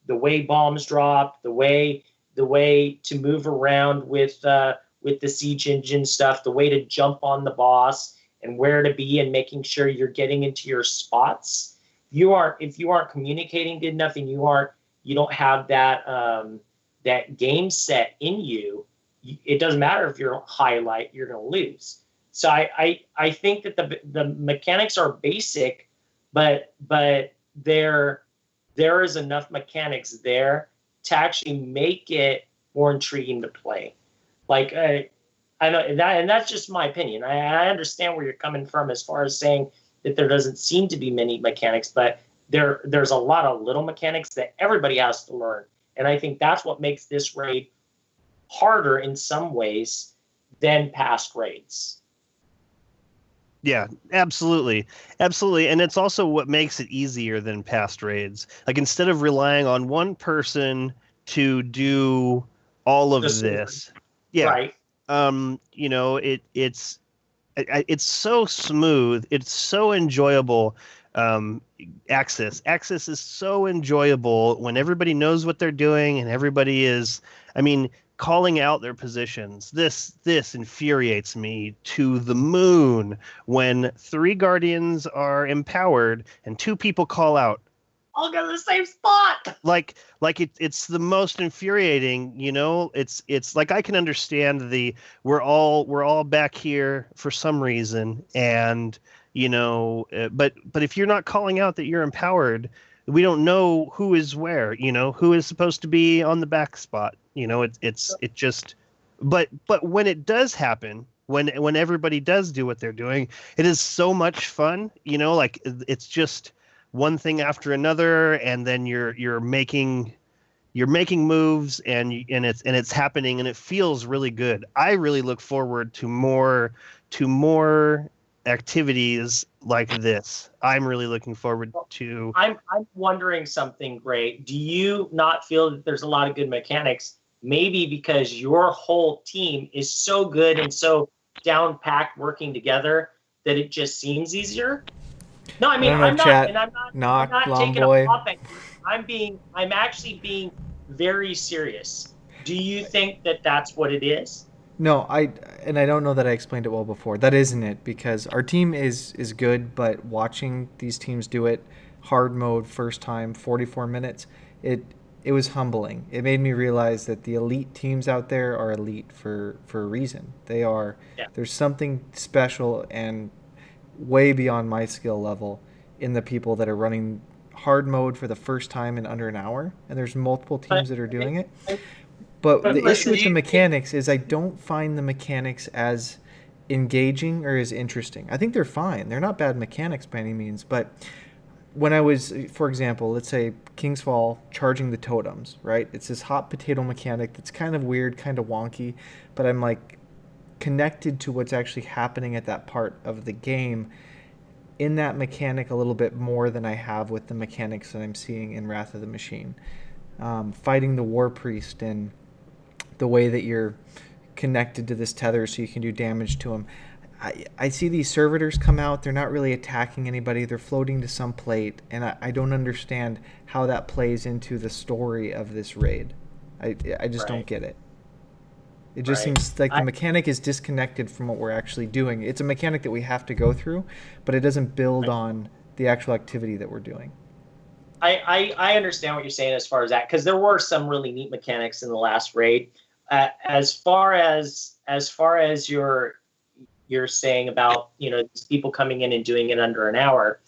the way bombs drop, the way to move around with the siege engine stuff, the way to jump on the boss, and where to be, and making sure you're getting into your spots. If you aren't communicating good enough, and you don't have that game set in you, it doesn't matter if you're highlight, you're going to lose. So I think that the mechanics are basic, but there is enough mechanics there to actually make it more intriguing to play. Like I know that, and that's just my opinion. I understand where you're coming from as far as saying that there doesn't seem to be many mechanics, but there's a lot of little mechanics that everybody has to learn, and I think that's what makes this raid harder in some ways than past raids. Yeah, absolutely. Absolutely. And it's also what makes it easier than past raids. Like, instead of relying on one person to do all of this. Yeah. Right. It's so smooth. It's so enjoyable. Access is so enjoyable when everybody knows what they're doing and everybody is, calling out their positions. This infuriates me to the moon when 3 guardians are empowered and 2 people call out. I'll go to the same spot. Like it's the most infuriating, It's like, I can understand we're all back here for some reason, and but if you're not calling out that you're empowered, we don't know who is where, who is supposed to be on the back spot. It just, but when it does happen, when everybody does do what they're doing, it is so much fun. Like, it's just one thing after another, and then you're making moves, and it's happening, and it feels really good. I really look forward to more activities like this. I'm really looking forward to. I'm wondering something, Gray. Do you not feel that there's a lot of good mechanics? Maybe because your whole team is so good and so down packed working together that it just seems easier. No, I'm not taking a pop at you. I'm actually being very serious. Do you think that that's what it is? No, I don't know that I explained it well before. That isn't it, because our team is good, but watching these teams do it, hard mode, first time, 44 minutes, it was humbling. It made me realize that the elite teams out there are elite for a reason. They are. Yeah. There's something special and way beyond my skill level in the people that are running hard mode for the first time in under an hour, and there's multiple teams that are doing it. But the issue with the mechanics is I don't find the mechanics as engaging or as interesting. I think they're fine. They're not bad mechanics by any means, but when I was, for example, let's say King's Fall, charging the totems, right? It's this hot potato mechanic that's kind of weird, kind of wonky, but I'm like connected to what's actually happening at that part of the game in that mechanic a little bit more than I have with the mechanics that I'm seeing in Wrath of the Machine. Fighting the War Priest and the way that you're connected to this tether so you can do damage to them. I see these servitors come out. They're not really attacking anybody. They're floating to some plate, and I don't understand how that plays into the story of this raid. I just don't get it. It just seems like the mechanic is disconnected from what we're actually doing. It's a mechanic that we have to go through, but it doesn't build on the actual activity that we're doing. I understand what you're saying as far as that, because there were some really neat mechanics in the last raid. As far as you're saying about, these people coming in and doing it under an hour.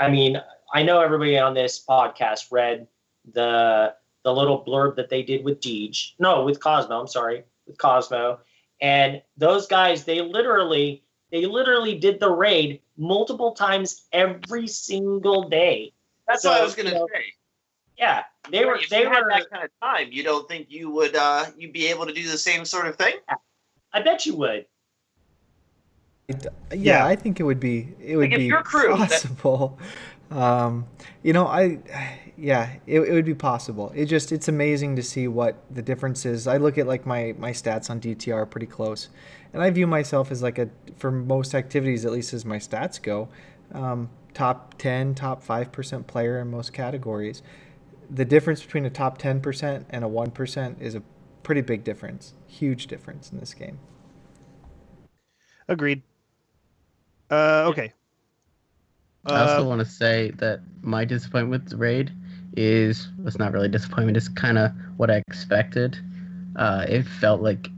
I mean, I know everybody on this podcast read the little blurb that they did with with Cosmo. I'm sorry, with Cosmo, and those guys, they literally did the raid multiple times every single day. That's what I was gonna say. Yeah, they were. If you had that kind of time, you don't think you would you'd be able to do the same sort of thing? I bet you would. Yeah, I think it would be be your crew, possible. It would be possible. It's amazing to see what the difference is. I look at like my stats on DTR pretty close, and I view myself as like for most activities, at least as my stats go, top 10, top 5% player in most categories. The difference between a top 10% and a 1% is a pretty big difference, huge difference in this game. Agreed. Okay. I also want to say that my disappointment with the raid was not really disappointment. It's kind of what I expected. It felt like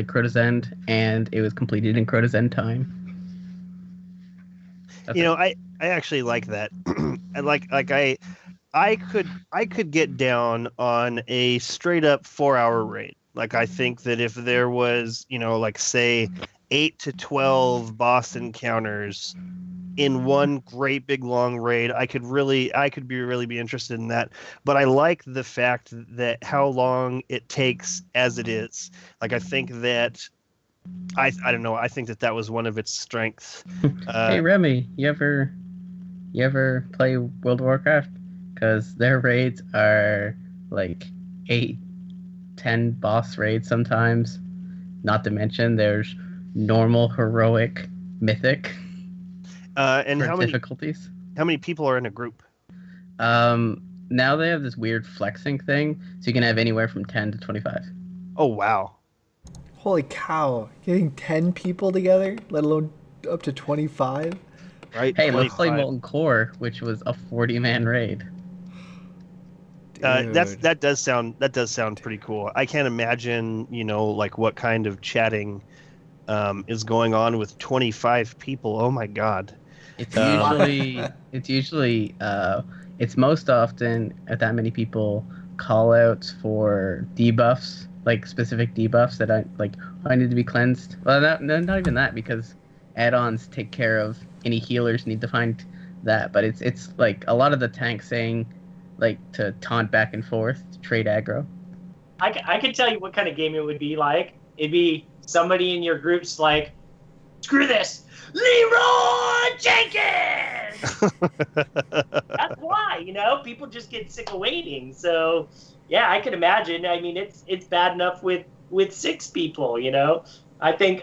Crota's End, and it was completed in Crota's End time. I actually like that. I could get down on a straight up 4-hour raid. Like, I think that if there was, say 8 to 12 boss encounters in one great big long raid, I could really be interested in that. But I like the fact that how long it takes as it is. Like, I think that I don't know. I think that was one of its strengths. Hey Remy, you ever play World of Warcraft? Because their raids are like 8-10 boss raids sometimes. Not to mention there's normal, heroic, mythic. And how many difficulties? How many people are in a group? Now they have this weird flexing thing, so you can have anywhere from 10 to 25. Oh wow! Holy cow! Getting 10 people together, let alone up to 25. Right. Hey, 25. Let's play Molten Core, which was a 40-man raid. That does sound pretty cool. I can't imagine, like what kind of chatting is going on with 25 people. Oh my god. It's most often at that many people call outs for debuffs, like specific debuffs that I need to be cleansed. Well, not even that, because add-ons take care of any healers need to find that. But it's like a lot of the tanks saying like to taunt back and forth, to trade aggro. I can tell you what kind of game it would be like. It'd be somebody in your group's like, screw this, Leroy Jenkins! That's why, people just get sick of waiting. So, yeah, I can imagine. I mean, it's bad enough with 6 people, I think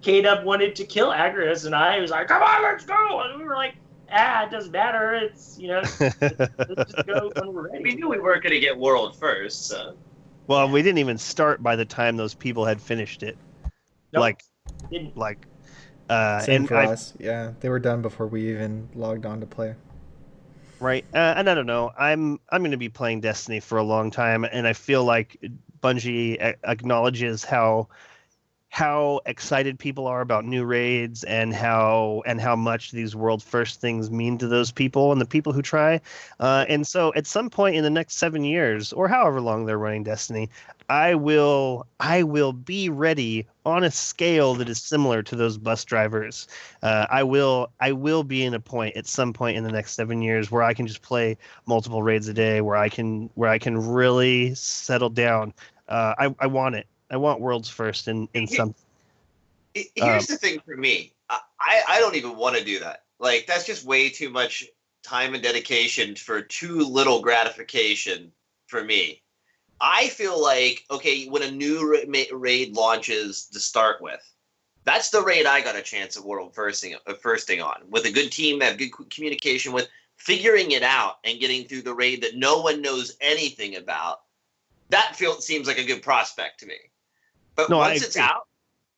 K-Dub wanted to kill Agrios, and I was like, come on, let's go! And we were like, it doesn't matter. It's, let's just go when we're ready. We knew we weren't going to get world first, so. Well, we didn't even start by the time those people had finished it. Nope, same for us. Yeah, they were done before we even logged on to play. Right, and I don't know. I'm going to be playing Destiny for a long time, and I feel like Bungie acknowledges how excited people are about new raids and how much these world first things mean to those people and the people who try. And so at some point in the next 7 years, or however long they're running Destiny, I will be ready on a scale that is similar to those bus drivers. I will be in a point at some point in the next 7 years where I can just play multiple raids a day, where I can really settle down. I want it. I want worlds first in some. Here's the thing for me. I don't even want to do that. Like, that's just way too much time and dedication for too little gratification for me. I feel like, okay, when a new raid launches to start with, that's the raid I got a chance at world firsting on, with a good team, have good communication with, figuring it out and getting through the raid that no one knows anything about. That seems like a good prospect to me. But once it's out,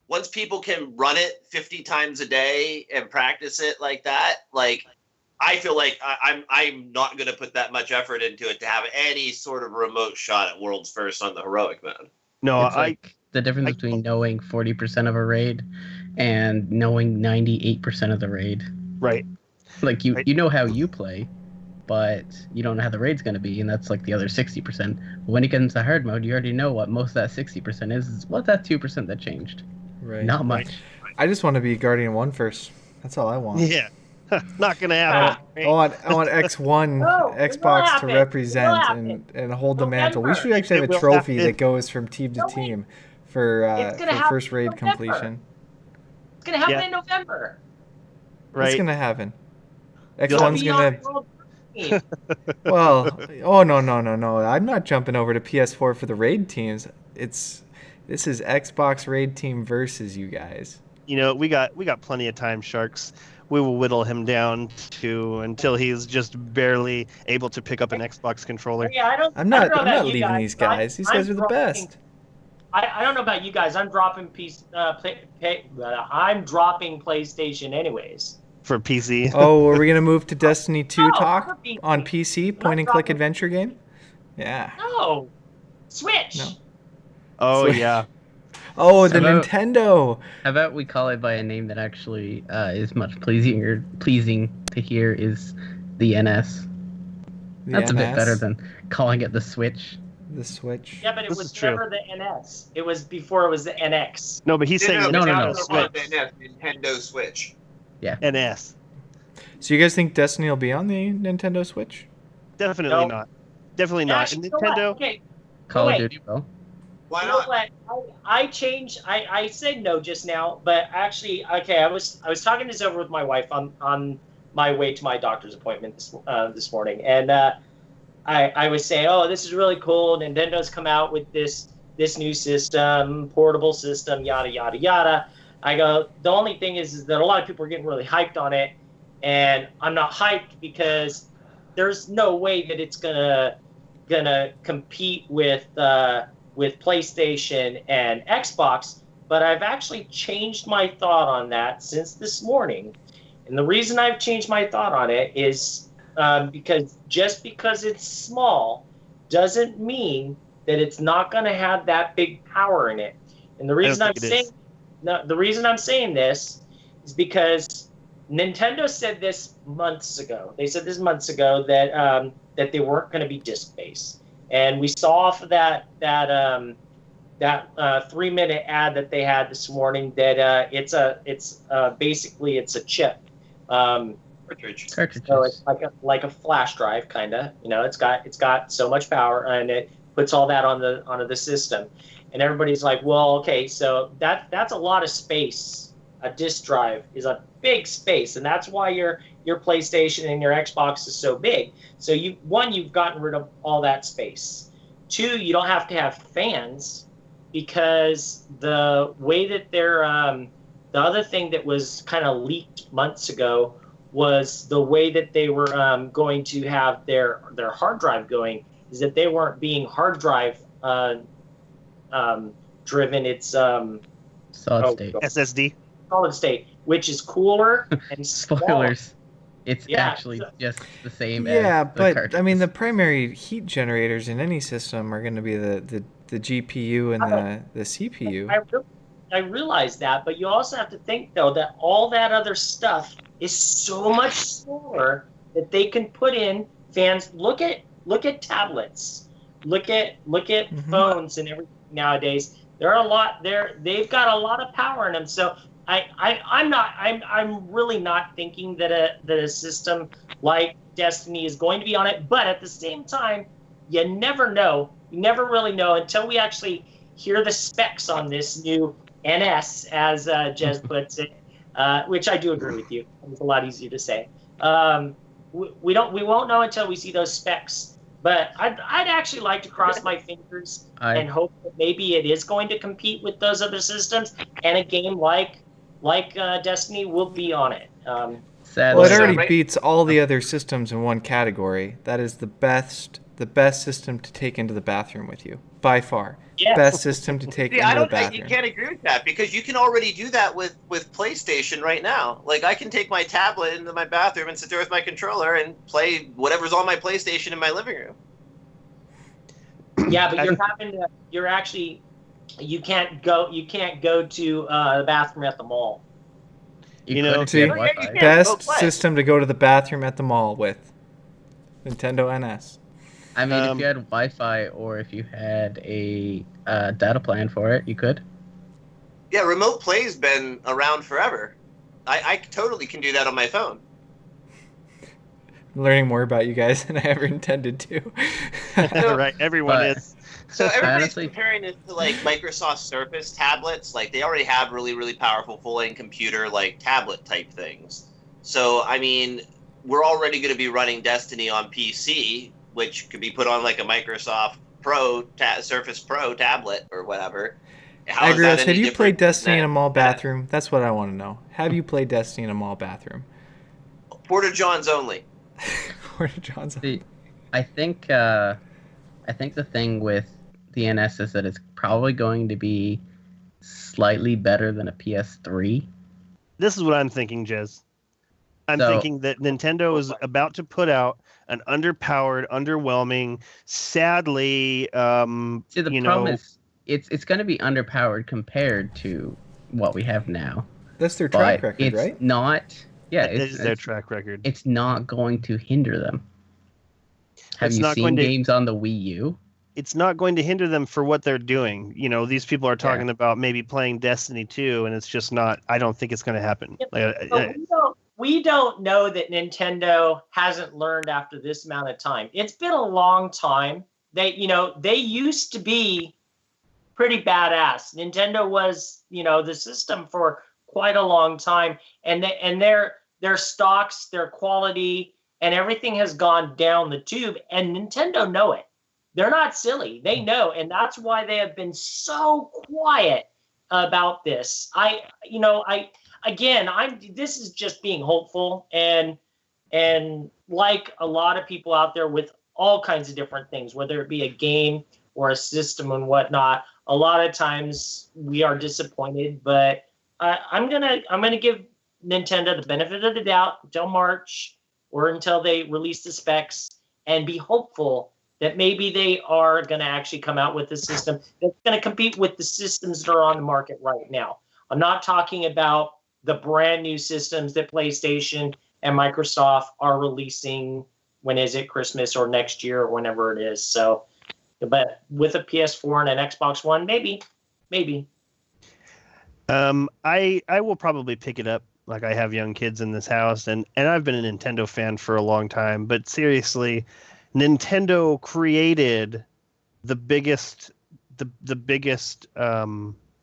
once people can run it 50 times a day and practice it like that, like, I feel like I'm not going to put that much effort into it to have any sort of remote shot at world's first on the heroic mode. No, It's like the difference between knowing 40% of a raid and knowing 98% of the raid. Right. Like you know how you play, but you don't know how the raid's going to be, and that's like the other 60%. When you get into hard mode, you already know what most of that 60% is. What's that 2% that changed? Right. Not much. I just want to be Guardian 1 first. That's all I want. Yeah. Not gonna happen. I want X1 Xbox to represent and hold the mantle. We should actually have a trophy that goes from team to team for first raid completion. It's gonna happen in November. Right. It's gonna happen. X1's gonna. Well, no. I'm not jumping over to PS4 for the raid teams. This is Xbox raid team versus you guys. You know, we got plenty of time, Sharks. We will whittle him down until he's just barely able to pick up an Xbox controller. Yeah, I'm not leaving these guys. These guys are the best. I don't know about you guys. I'm dropping I'm dropping PlayStation anyways. For PC. Oh, are we gonna move to Destiny 2 talk on PC? Point and click adventure game? Yeah. No. Switch. No. Oh Switch. Yeah. Oh, the Nintendo. How about we call it by a name that actually is much pleasing to hear, is the NS. That's a bit better than calling it the Switch. The Switch. Yeah, but it was never the NS. It was before it was the NX. No, but he's saying no. Switch. Nintendo Switch. Yeah. NS. So you guys think Destiny will be on the Nintendo Switch? Definitely not. Definitely not. Actually, Nintendo. Okay. Call of Duty will. Why not? I changed. I said no just now, but actually, okay. I was talking this over with my wife on my way to my doctor's appointment this morning, and I was saying, oh, this is really cool. Nintendo's come out with this new system, portable system, yada yada yada. I go, the only thing is that a lot of people are getting really hyped on it, and I'm not hyped because there's no way that it's gonna compete with PlayStation and Xbox. But I've actually changed my thought on that since this morning, and the reason I've changed my thought on it is because just because it's small doesn't mean that it's not going to have that big power in it. And the reason I'm saying this is because Nintendo said this months ago. They said this months ago that they weren't going to be disc-based, and we saw off of that 3-minute ad that they had this morning that it's basically a chip. Cartridge. So it's like a flash drive kind of. You know, it's got so much power, and it puts all that onto the system. And everybody's like, well, okay, so that's a lot of space. A disk drive is a big space, and that's why your PlayStation and your Xbox is so big. So you've gotten rid of all that space. 2, you don't have to have fans, because the way that they're the other thing that was kind of leaked months ago was the way that they were going to have their hard drive going is that they weren't being hard drive driven. It's solid state. SSD. Solid state, which is cooler and spoilers. It's actually just the same. Yeah, as but cartridges. I mean, the primary heat generators in any system are going to be the GPU and the CPU. I realize that, but you also have to think though that all that other stuff is so much smaller that they can put in fans. Look at tablets, look at phones and everything nowadays. They've got a lot of power in them. So I'm really not thinking that a system like Destiny is going to be on it. But at the same time, you never know. You never really know until we actually hear the specs on this new NS, as Jez puts it, which I do agree with you. It's a lot easier to say. We won't know until we see those specs. But I'd actually like to cross my fingers and hope that maybe it is going to compete with those other systems, and a game like Destiny will be on it. Sadly, Well, it already beats all the other systems in one category. That is the best system to take into the bathroom with you, by far. Yes. Best system to take into the bathroom. You can't agree with that, because you can already do that with PlayStation right now. Like, I can take my tablet into my bathroom and sit there with my controller and play whatever's on my PlayStation in my living room. Yeah, but you can't go to the bathroom at the mall. Best system to go to the bathroom at the mall with. Nintendo NS. I mean, if you had Wi-Fi or if you had a data plan for it, you could. Yeah, remote play's been around forever. I totally can do that on my phone. I'm learning more about you guys than I ever intended to. Right, everyone is. So everybody's comparing it to like Microsoft Surface tablets. Like, they already have really, really powerful full-length computer, like tablet type things. So, I mean, we're already going to be running Destiny on PC, which could be put on like a Microsoft Surface Pro tablet or whatever. Agrios, have you played Destiny in a mall bathroom? That's what I want to know. Have you played Destiny in a mall bathroom? Porta Johns only. Porta Johns only. I think the thing with the NS is that it's probably going to be slightly better than a PS3. This is what I'm thinking, Jez. I'm thinking that Nintendo is about to put out an underpowered, underwhelming, sadly, problem is it's going to be underpowered compared to what we have now. That's their track record, right? It's not. Yeah, it's their track record. It's not going to hinder them. Have you seen games on the Wii U? It's not going to hinder them for what they're doing. You know, these people are talking about maybe playing Destiny 2, and it's just not. I don't think it's going to happen. We don't know that Nintendo hasn't learned after this amount of time. It's been a long time. They used to be pretty badass. Nintendo was, the system for quite a long time, and their stocks, their quality, and everything has gone down the tube. And Nintendo know it. They're not silly. They know, and that's why they have been so quiet about this. This is just being hopeful, and like a lot of people out there with all kinds of different things, whether it be a game or a system and whatnot, a lot of times we are disappointed. But I'm gonna give Nintendo the benefit of the doubt until March or until they release the specs, and be hopeful that maybe they are going to actually come out with a system that's going to compete with the systems that are on the market right now. I'm not talking about the brand new systems that PlayStation and Microsoft are releasing. When is it? Christmas or next year or whenever it is. So, but with a PS4 and an Xbox One, maybe. I will probably pick it up. Like, I have young kids in this house, and I've been a Nintendo fan for a long time. But seriously, Nintendo created the biggest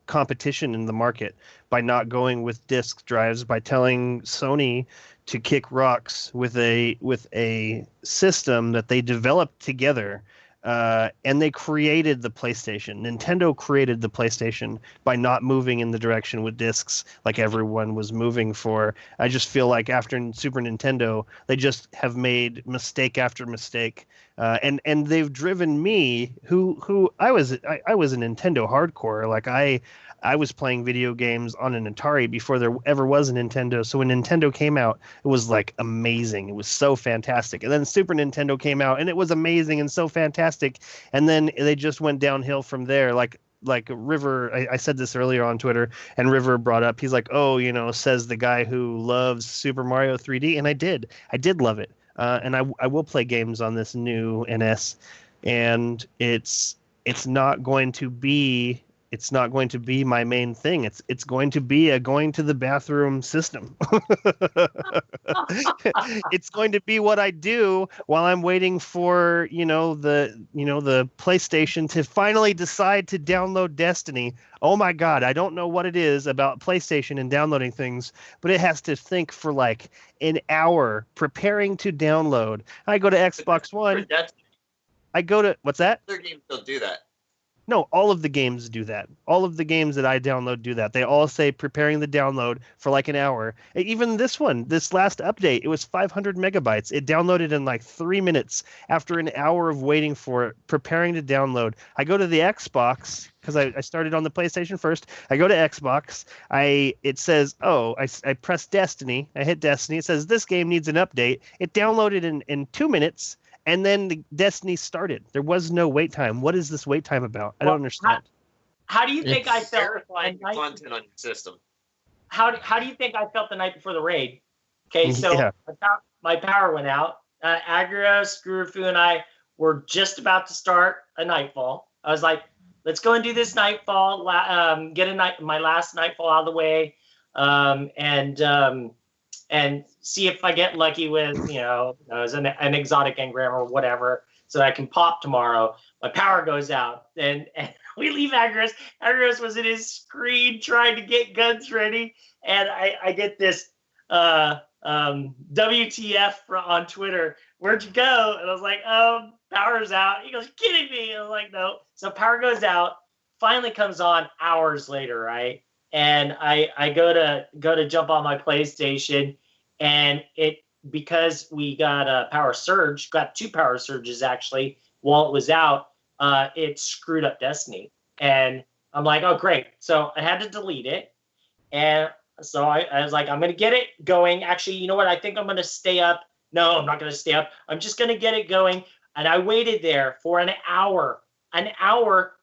competition in the market by not going with disk drives, by telling Sony to kick rocks with a system that they developed together. And they created the PlayStation. Nintendo created the PlayStation by not moving in the direction with discs like everyone was moving for. I just feel like after Super Nintendo, they just have made mistake after mistake. And they've driven me, who I was a Nintendo hardcore. Like, I was playing video games on an Atari before there ever was a Nintendo. So when Nintendo came out, it was like amazing. It was so fantastic. And then Super Nintendo came out and it was amazing and so fantastic. And then they just went downhill from there. Like River, I said this earlier on Twitter, and River brought up, he's like, says the guy who loves Super Mario 3D. And I did love it. And I will play games on this new NS, and it's not going to be my main thing. It's going to be a going to the bathroom system. It's going to be what I do while I'm waiting for, the PlayStation to finally decide to download Destiny. Oh my God, I don't know what it is about PlayStation and downloading things, but it has to think for like an hour preparing to download. I go to Xbox One. I go to what's that? Other games don't do that. No, all of the games do that. All of the games that I download do that. They all say preparing the download for like an hour. Even this one, this last update, it was 500 megabytes. It downloaded in like 3 minutes after an hour of waiting for it, preparing to download. I go to the Xbox because I started on the PlayStation first. I go to Xbox. It says, I press Destiny. I hit Destiny. It says this game needs an update. It downloaded in 2 minutes. And then the Destiny started. There was no wait time. What is this wait time about? I don't understand. How do you think I felt? Verifying the content on your system. How do you think I felt the night before the raid? Okay, so my power went out. Agrios, Gurufu, and I were just about to start a nightfall. I was like, let's go and do this nightfall. Get my last nightfall out of the way, and see if I get lucky with, an exotic engram or whatever, so that I can pop tomorrow. My power goes out, and we leave Agrios. Agrios was in his screen trying to get guns ready, and I get this WTF on Twitter. Where'd you go? And I was like, power's out. He goes, kidding me? I was like, no. So power goes out, finally comes on hours later, right? And I go to jump on my PlayStation, and because we got a power surge, got 2 power surges actually while it was out, it screwed up Destiny. And I'm like, oh great. So I had to delete it. And so I was like, I'm gonna get it going. Actually, you know what? I think I'm gonna stay up. No, I'm not gonna stay up. I'm just gonna get it going. And I waited there for an hour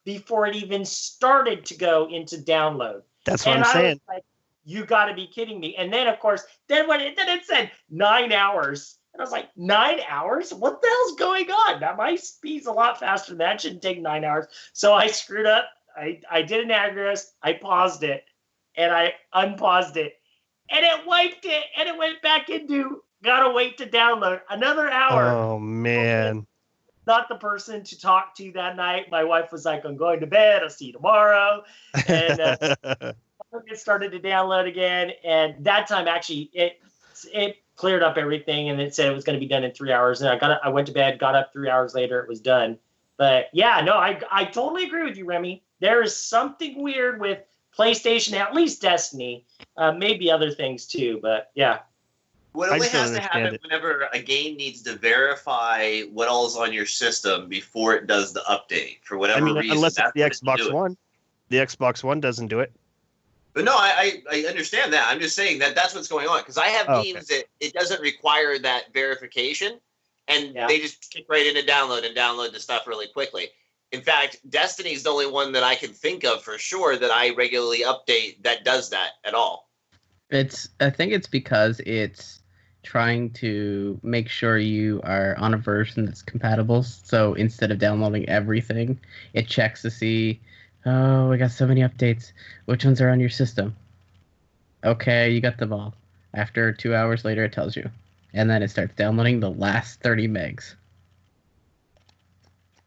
before it even started to go into download. That's what I'm saying. Like, you got to be kidding me. And then, of course, then it said 9 hours. And I was like, 9 hours? What the hell's going on? Now, my speed's a lot faster than that. It shouldn't take 9 hours. So I screwed up. I did an Agrios. I paused it. And I unpaused it. And it wiped it. And it went back into, gotta wait to download. Another hour. Oh, man. Not the person to talk to that night. My wife was like, I'm going to bed. I'll see you tomorrow. And it started to download again. And that time, actually, it cleared up everything. And it said it was going to be done in 3 hours. And I went to bed, got up 3 hours later. It was done. But yeah, no, I totally agree with you, Remy. There is something weird with PlayStation, at least Destiny. Maybe other things too. But yeah. What only has to happen whenever a game needs to verify what all is on your system before it does the update for whatever reason. Unless it's the Xbox One. The Xbox One doesn't do it. But no, I understand that. I'm just saying that's what's going on. Because I have games that it doesn't require that verification, and they just kick right into download and download the stuff really quickly. In fact, Destiny is the only one that I can think of for sure that I regularly update that does that at all. I think it's because it's trying to make sure you are on a version that's compatible. So instead of downloading everything, it checks to see, we got so many updates. Which ones are on your system? Okay, you got them all. After 2 hours later, it tells you. And then it starts downloading the last 30 megs.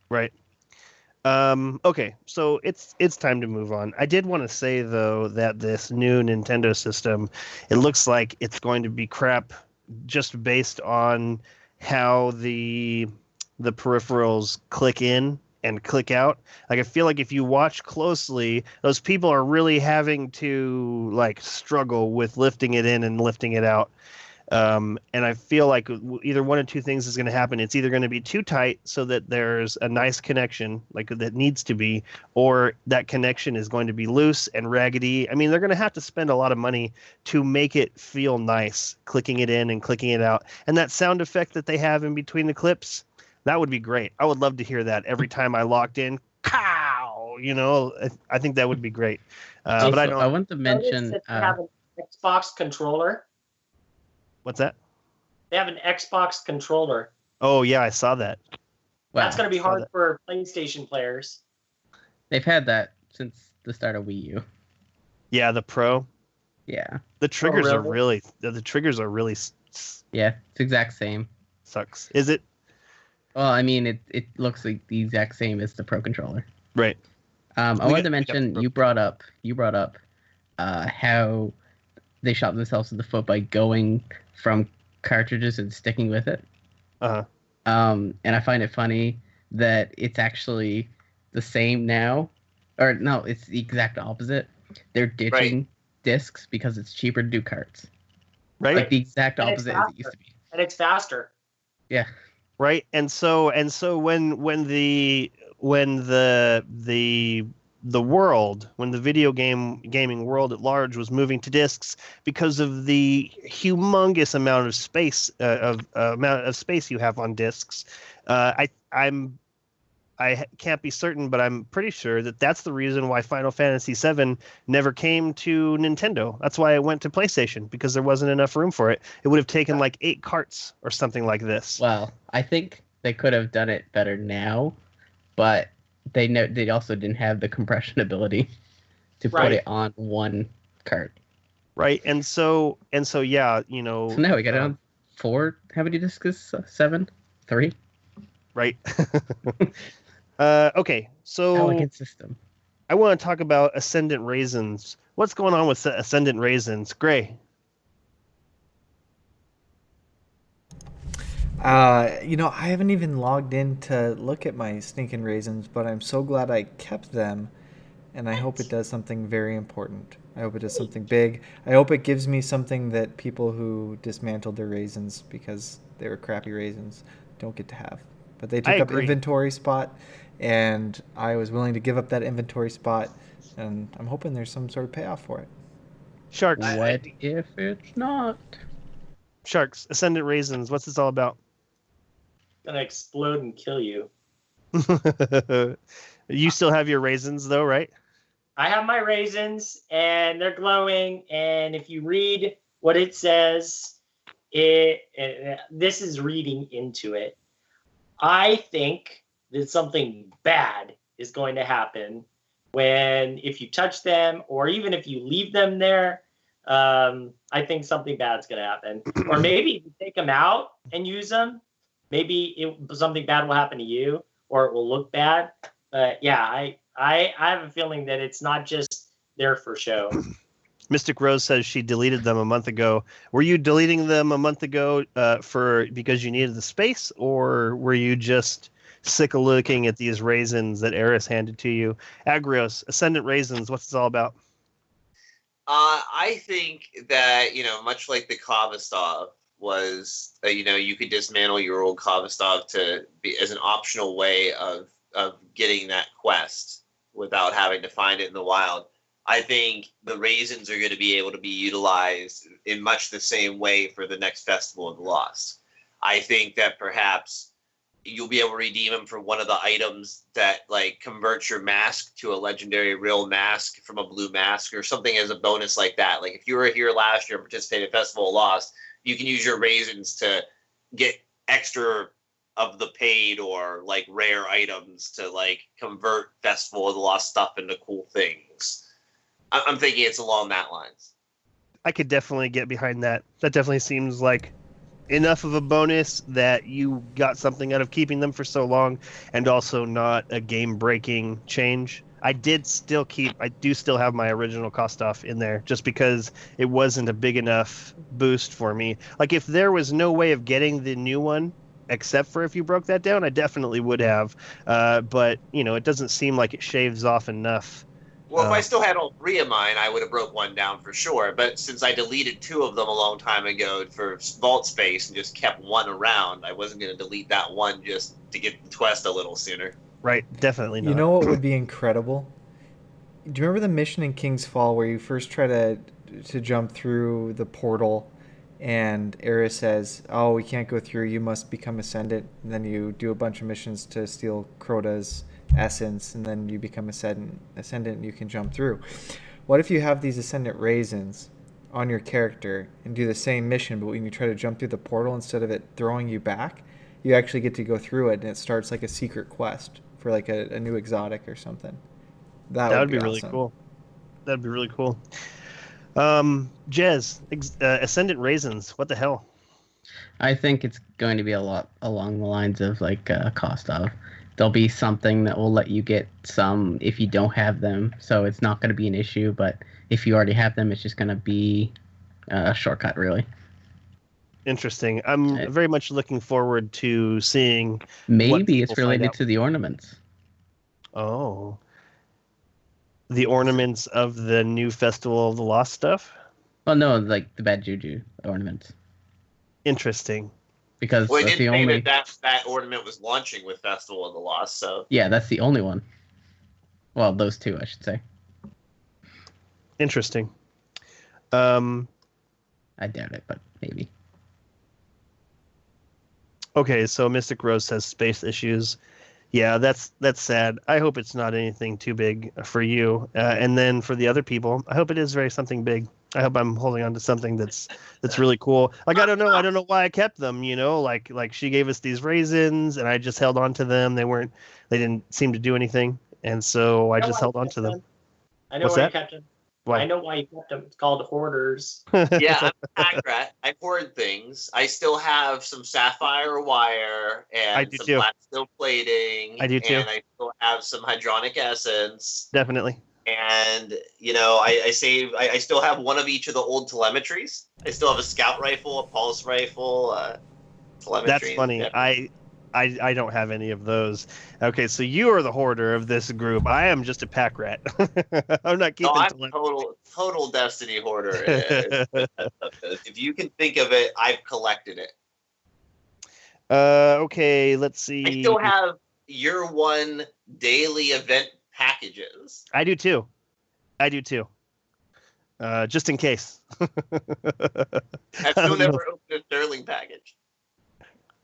Right. Okay, so it's time to move on. I did want to say, though, that this new Nintendo system, it looks like it's going to be crap just based on how the peripherals click in and click out. Like, I feel like if you watch closely, those people are really having to like struggle with lifting it in and lifting it out. And I feel like either one of two things is going to happen. It's either going to be too tight so that there's a nice connection, like that needs to be, or that connection is going to be loose and raggedy. I mean, they're going to have to spend a lot of money to make it feel nice, clicking it in and clicking it out. And that sound effect that they have in between the clips, that would be great. I would love to hear that every time I locked in. Cow! I think that would be great. But I don't. I want to mention. Have an Xbox controller. What's that? They have an Xbox controller. Oh, yeah, I saw that. Wow. That's going to be hard for PlayStation players. They've had that since the start of Wii U. Yeah, the Pro. Yeah. The triggers are really... The triggers are really... Yeah, it's exact same. Sucks. Is it? Well, I mean, it looks like the exact same as the Pro controller. Right. I wanted to mention, you brought up how they shot themselves in the foot by going from cartridges and sticking with it. Uh-huh. And I find it funny that it's actually the same now. Or no, it's the exact opposite. They're ditching discs because it's cheaper to do carts. Right. Like the exact opposite as it used to be. And it's faster. Yeah. Right. And so when the video gaming world at large was moving to discs because of the humongous amount of space space you have on discs, I can't be certain, but I'm pretty sure that that's the reason why Final Fantasy VII never came to Nintendo. That's why it went to PlayStation, because there wasn't enough room for it. It would have taken like 8 carts or something like this. Well, I think they could have done it better now, but they also didn't have the compression ability to put it on one cart. Right, and so yeah, you know. So now we got it on 4. How many discs is 7? 3? Right. Okay, so elegant system. I want to talk about ascendant raisins. What's going on with ascendant raisins, Gray? I haven't even logged in to look at my stinking raisins, but I'm so glad I kept them, and I hope it does something very important. I hope it does something big. I hope it gives me something that people who dismantled their raisins because they were crappy raisins don't get to have. But they took up inventory spot, and I was willing to give up that inventory spot, and I'm hoping there's some sort of payoff for it. Sharks. What if it's not? Sharks, ascendant raisins, what's this all about? Gonna explode and kill you. You still have your raisins, though, right? I have my raisins, and they're glowing, and if you read what it says, this is reading into it. I think that something bad is going to happen if you touch them, or even if you leave them there. I think something bad's going to happen. Or maybe if you take them out and use them, maybe something bad will happen to you, or it will look bad. But yeah, I have a feeling that it's not just there for show. Mystic Rose says she deleted them a month ago. Were you deleting them a month ago because you needed the space, or were you just sick of looking at these raisins that Eris handed to you? Agrios, ascendant raisins, what's this all about? I think that, much like the Kavastov was, you could dismantle your old Kavastov to be as an optional way of getting that quest without having to find it in the wild. I think the raisins are going to be able to be utilized in much the same way for the next Festival of the Lost. I think that perhaps you'll be able to redeem them for one of the items that converts your mask to a legendary real mask from a blue mask, or something as a bonus like that. Like if you were here last year and participated in Festival of the Lost, you can use your raisins to get extra of the paid or rare items to convert Festival of the Lost stuff into cool things. I'm thinking it's along that lines. I could definitely get behind that. That definitely seems like enough of a bonus that you got something out of keeping them for so long, and also not a game-breaking change. I do still have my original Kostov in there, just because it wasn't a big enough boost for me. Like, if there was no way of getting the new one, except for if you broke that down, I definitely would have. But, it doesn't seem like it shaves off enough. Well, if I still had all 3 of mine, I would have broke one down for sure. But since I deleted 2 of them a long time ago for vault space and just kept one around, I wasn't going to delete that one just to get the quest a little sooner. Right, definitely not. You know what would be incredible? Do you remember the mission in King's Fall where you first try to jump through the portal, and Eris says, "Oh, we can't go through. You must become ascendant." And then you do a bunch of missions to steal Crota's essence, and then you become ascendant, and you can jump through. What if you have these ascendant raisins on your character and do the same mission, but when you try to jump through the portal, instead of it throwing you back, you actually get to go through it, and it starts like a secret quest for a new exotic or something. That would be really awesome. cool. That'd be really cool. Jez, ascendant raisins, what the hell? I think it's going to be a lot along the lines of Kostov. There'll be something that will let you get some if you don't have them, so it's not going to be an issue. But if you already have them, it's just going to be a shortcut, really. Interesting. I'm very much looking forward to seeing. Maybe it's related to the ornaments. Oh. The ornaments of the new Festival of the Lost stuff? Oh no, like the bad juju ornaments. Interesting. Because well, that's it did the only. that ornament was launching with Festival of the Lost, so Yeah, that's the only one. Well, those two, I should say. Interesting. I doubt it, but maybe. Okay, so Mystic Rose has space issues. Yeah, that's sad. I hope it's not anything too big for you. And then for the other people, I hope it is something big. I hope I'm holding on to something that's really cool. Like I don't know why I kept them, like she gave us these raisins and I just held on to them. They didn't seem to do anything. And so I just held on to them. I know why you kept them. Why? I know why you kept them. It's called hoarders. Yeah, I'm a pack rat. I hoard things. I still have some sapphire wire and some black steel plating. I do too. And I still have some hydronic essence. Definitely. And I still have one of each of the old telemetries. I still have a scout rifle, a pulse rifle, telemetry. That's funny. I don't have any of those. Okay, so you are the hoarder of this group. I am just a pack rat. I'm not keeping. No, I'm total Destiny hoarder. If you can think of it, I've collected it. Okay, let's see. I still have year one daily event packages. I do too. Just in case. I've still never opened a Sterling package.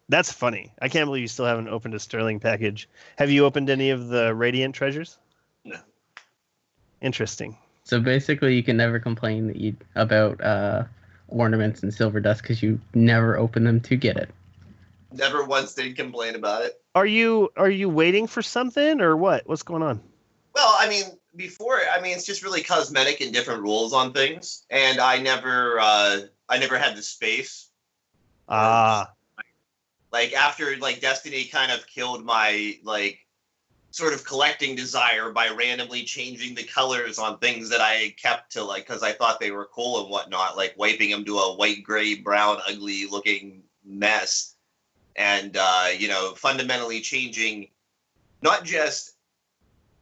That's funny. I can't believe you still haven't opened a Sterling package. Have you opened any of the Radiant treasures? No. Interesting. So basically, you can never complain about ornaments and silver dust because you never open them to get it. Never once did complain about it. Are you waiting for something or what? What's going on? Well, it's just really cosmetic and different rules on things, and I never had the space. Like after Destiny kind of killed my sort of collecting desire by randomly changing the colors on things that I kept to because I thought they were cool and whatnot, like wiping them to a white, gray, brown, ugly looking mess, and fundamentally changing not just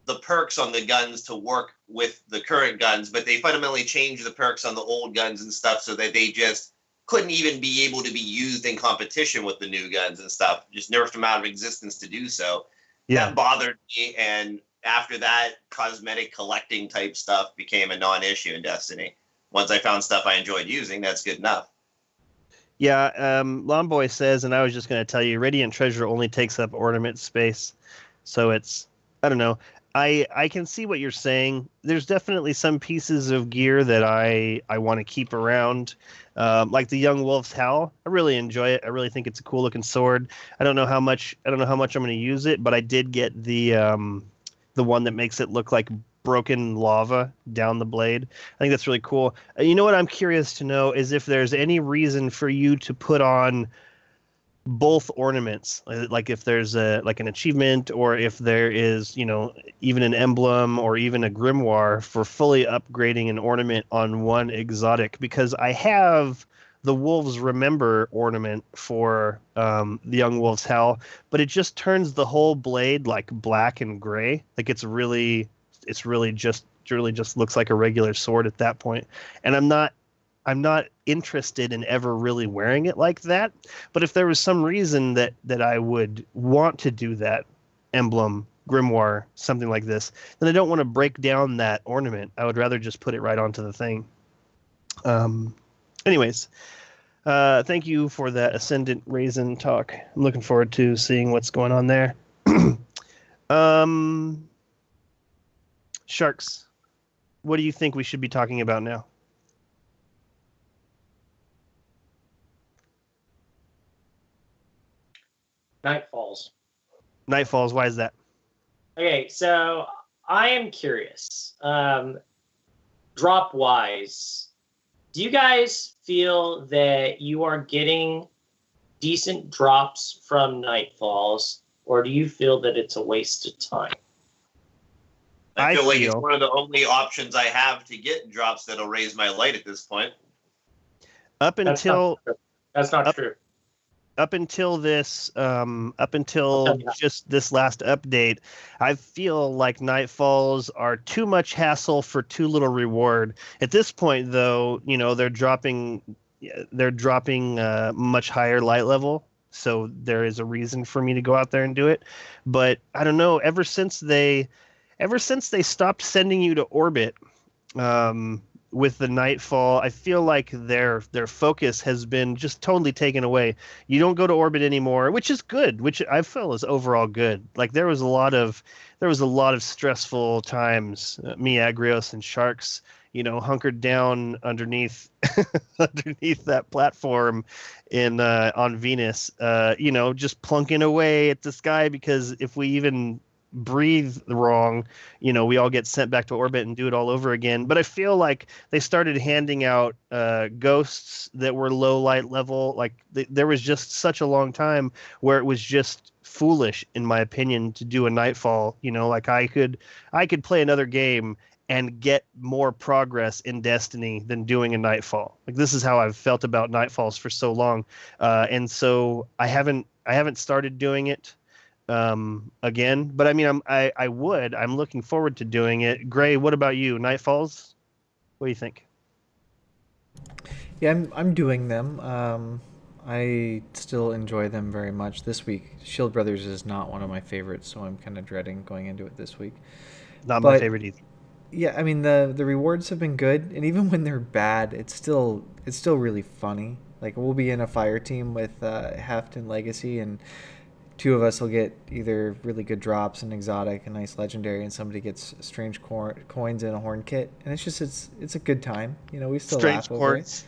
the perks on the guns to work with the current guns, but they fundamentally changed the perks on the old guns and stuff so that they just couldn't even be able to be used in competition with the new guns and stuff. Just nerfed them out of existence to do so. Yeah. That bothered me, and after that, cosmetic collecting type stuff became a non-issue in Destiny. Once I found stuff I enjoyed using, that's good enough. Yeah, Longboy says, and I was just going to tell you, Radiant Treasure only takes up ornament space. So it's, I don't know. I can see what you're saying. There's definitely some pieces of gear that I want to keep around, like the Young Wolf's Howl. I really enjoy it. I really think it's a cool looking sword. I don't know how much I'm going to use it, but I did get the one that makes it look like broken lava down the blade. I think that's really cool. You know what I'm curious to know is if there's any reason for you to put on both ornaments, like if there's an achievement, or if there is even an emblem or even a grimoire for fully upgrading an ornament on one exotic, because I have the Wolves Remember ornament for the Young Wolf's Howl, but it just turns the whole blade like black and gray. Like it's really just looks like a regular sword at that point, and I'm not interested in ever really wearing it like that. But if there was some reason that I would want to do that emblem, grimoire, something like this, then I don't want to break down that ornament. I would rather just put it right onto the thing. Anyways, thank you for that Ascendant Raisin talk. I'm looking forward to seeing what's going on there. Sharks, what do you think we should be talking about now? Nightfalls. Nightfalls, why is that? Okay, so I am curious. Drop wise, do you guys feel that you are getting decent drops from Nightfalls, or do you feel that it's a waste of time? I feel like it's one of the only options I have to get drops that'll raise my light at this point. Up until That's not true. Up until just this last update, I feel like Nightfalls are too much hassle for too little reward. At this point, though, they're dropping much higher light level, so there is a reason for me to go out there and do it. But I don't know. Ever since they stopped sending you to orbit, with the Nightfall, I feel like their focus has been just totally taken away. You don't go to orbit anymore, which is good, which I feel is overall good. Like there was a lot of stressful times. Me, Agrios, and Sharks, hunkered down underneath that platform on Venus, just plunking away at the sky, because if we even breathe wrong, we all get sent back to orbit and do it all over again. But I feel like they started handing out ghosts that were low light level. Like there was just such a long time where it was just foolish, in my opinion, to do a Nightfall. Like I could play another game and get more progress in Destiny than doing a Nightfall. Like this is how I've felt about Nightfalls for so long, and so I haven't started doing it again. But I mean, I'm looking forward to doing it. Gray, what about you? Nightfalls? What do you think? Yeah, I'm doing them. I still enjoy them very much. This week, Shield Brothers is not one of my favorites, so I'm kind of dreading going into it this week. Not my favorite either. Yeah, I mean the rewards have been good, and even when they're bad, it's still really funny. Like we'll be in a fire team with Heft and Legacy, and two of us will get either really good drops, an exotic, a nice legendary, and somebody gets strange coins and a horn kit, and it's a good time. We still laugh over it.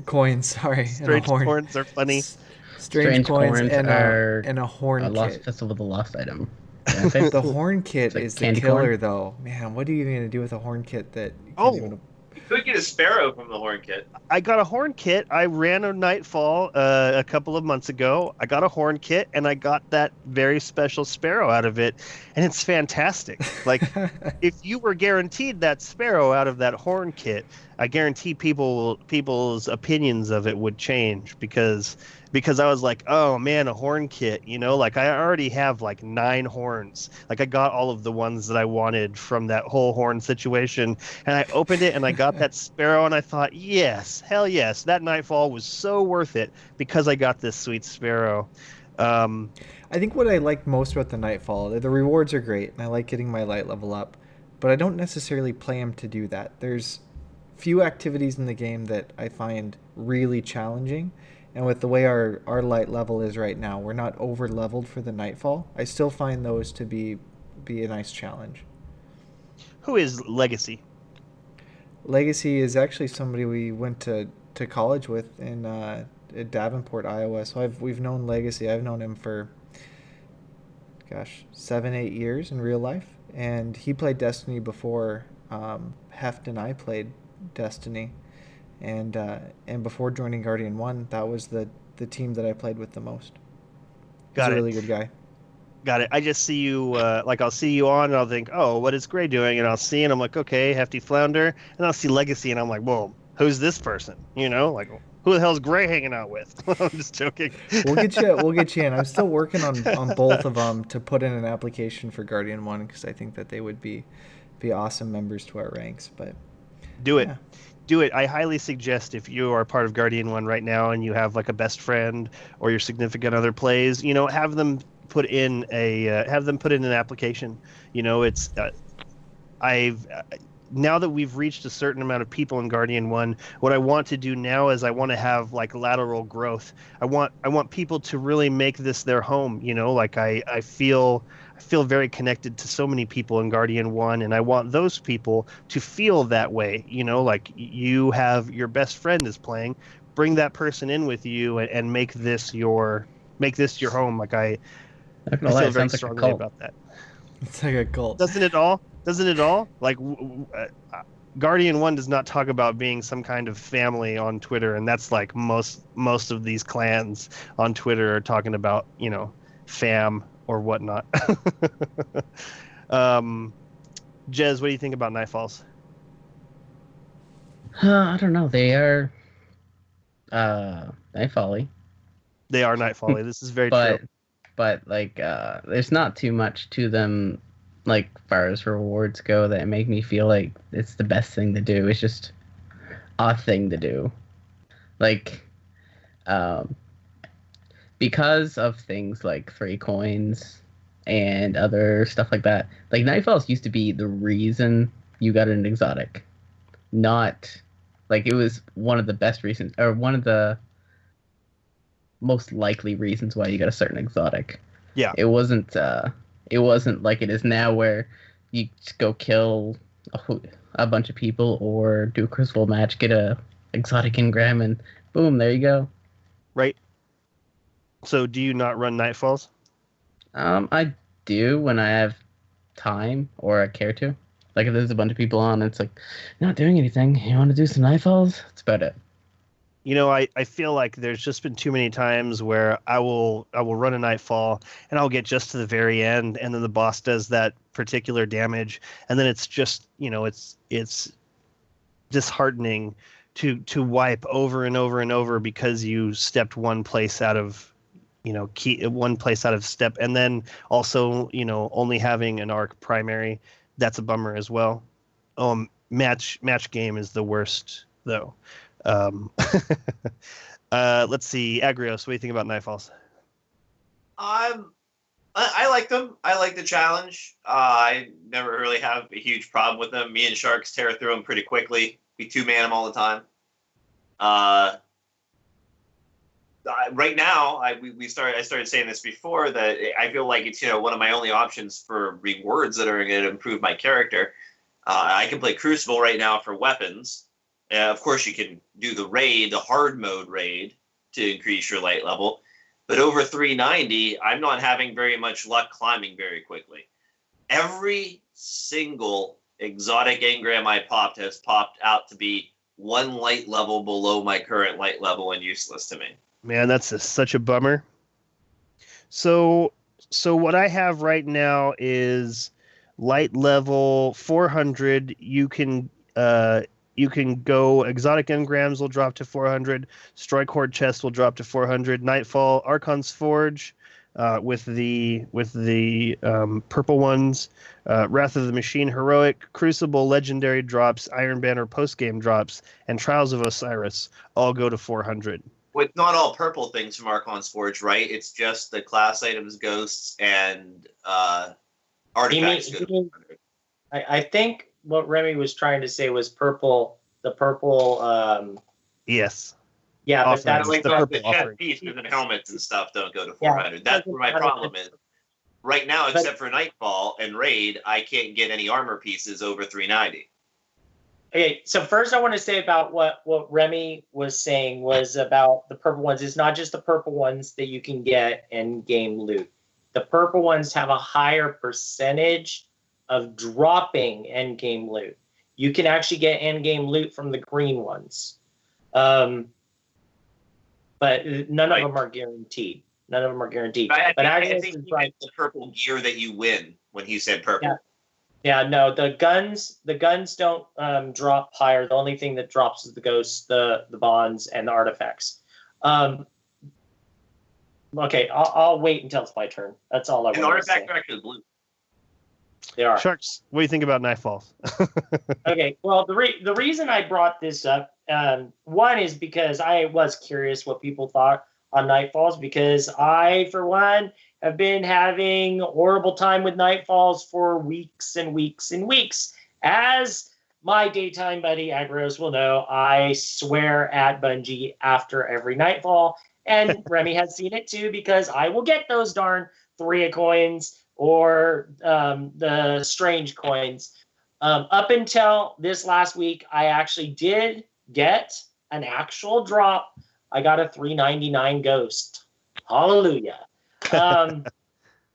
Coins, sorry. Strange coins are funny. Strange coins and a horn kit. Lost Festival of the Lost item. The horn kit like is the killer, though. Man, what are you going to do with a horn kit that you can't even... You could get a sparrow from the horn kit. I got a horn kit. I ran a Nightfall a couple of months ago. I got a horn kit, and I got that very special sparrow out of it, and it's fantastic. Like, if you were guaranteed that sparrow out of that horn kit, I guarantee people's opinions of it would change, because I was like, oh man, a horn kit, like I already have like 9 horns. Like I got all of the ones that I wanted from that whole horn situation, and I opened it and I got that sparrow, and I thought, yes, hell yes, that Nightfall was so worth it because I got this sweet sparrow. I think what I like most about the Nightfall, the rewards are great, and I like getting my light level up, but I don't necessarily play them to do that. There's few activities in the game that I find really challenging. And with the way our light level is right now, we're not over leveled for the Nightfall. I still find those to be a nice challenge. Who is Legacy? Legacy is actually somebody we went to college with in at Davenport, Iowa. So we've known Legacy. I've known him for 7-8 years in real life, and he played Destiny before Heft and I played Destiny. And before joining Guardian 1, that was the team that I played with the most. He's a really good guy. Got it. I just see you, I'll see you on, and I'll think, oh, what is Gray doing? And I'll see, and I'm like, okay, Hefty Flounder. And I'll see Legacy, and I'm like, well, who's this person? Like, who the hell's Gray hanging out with? I'm just joking. We'll get you in. I'm still working on both of them to put in an application for Guardian 1, because I think that they would be awesome members to our ranks. But do it. Yeah. Do it. I highly suggest, if you are part of Guardian 1 right now and you have like a best friend or your significant other plays, have them put in an application. It's now that we've reached a certain amount of people in Guardian 1, what I want to do now is I want to have like lateral growth. I want people to really make this their home. Like I feel very connected to so many people in Guardian 1, and I want those people to feel that way. Like you have your best friend is playing, bring that person in with you and make this your home. Like I feel very strongly about that. It's like a cult. Doesn't it all? Like Guardian 1 does not talk about being some kind of family on Twitter, and that's like most of these clans on Twitter are talking about, fam or whatnot. Jez, what do you think about Nightfalls? I don't know. They are Night Folly. They are Nightfall. This is very But true. but like there's not too much to them, like far as rewards go, that make me feel like it's the best thing to do. It's just a thing to do. Like because of things like 3 coins and other stuff like that. Like Nightfalls used to be the reason you got an exotic. Not like it was one of the best reasons, or one of the most likely reasons why you got a certain exotic. Yeah. It wasn't like it is now, where you just go kill a bunch of people or do a crucible match, get a exotic engram, and boom, there you go. Right. So do you not run Nightfalls? I do when I have time or I care to. Like if there's a bunch of people on, it's like, not doing anything. You want to do some Nightfalls? That's about it. You know, I feel like there's just been too many times where I will run a Nightfall and I'll get just to the very end, and then the boss does that particular damage, and then it's just, you know, it's disheartening to wipe over and over and over because you stepped one place out of, you know, one place out of step, and then also, you know, only having an arc primary, that's a bummer as well. Match game is the worst though. Let's see, Agrios, what do you think about Nightfalls? I like them. I like the challenge. I never really have a huge problem with them. Me and Sharks tear through them pretty quickly. We 2-man them all the time. Right now, I started saying this before, that I feel like it's, you know, one of my only options for rewards that are going to improve my character. I can play Crucible right now for weapons. Of course, you can do the raid, the hard mode raid, to increase your light level. But over 390, I'm not having very much luck climbing very quickly. Every single exotic engram I popped has popped out to be 1 light level below my current light level and useless to me. Man, that's such a bummer. So what I have right now is light level 400. You can go exotic engrams will drop to 400. Strike Horde chest will drop to 400. Nightfall, Archon's Forge, with the purple ones, Wrath of the Machine Heroic, Crucible Legendary drops, Iron Banner post game drops, and Trials of Osiris all go to 400. With not all purple things from Archon's Forge, right? It's just the class items, ghosts, and artifacts. I think what Remy was trying to say was purple. The purple. Yes. Yeah, but Offerings. that's like the the purple chest offering. pieces and helmets and stuff don't go to 400. Yeah, That's where my problem is. Right now, except for Nightfall and Raid, I can't get any armor pieces over 390. Okay, so first I want to say about what Remy was saying was about the purple ones. It's not just the purple ones that you can get in game loot. The purple ones have a higher percentage of dropping end game loot. You can actually get end game loot from the green ones, but none of them are guaranteed. None of them are guaranteed. I Agrios think is he right. meant the purple gear that you win when he said purple. Yeah, no, the guns don't drop higher. The only thing that drops is the ghosts, the bonds, and the artifacts. Okay, I'll wait until it's my turn. That's all I want to say. And the artifacts are actually blue. They are. Sharks, what do you think about Nightfalls? Okay, well, the reason I brought this up, one is because I was curious what people thought on Nightfalls, because I, for one, have been having a horrible time with Nightfalls for weeks and weeks and weeks. As my daytime buddy Agrios will know, I swear at Bungie after every Nightfall, and Remy has seen it too, because I will get those darn 3 coins or the strange coins. Up until this last week, I actually did get an actual drop. I got a 399 ghost. Hallelujah. But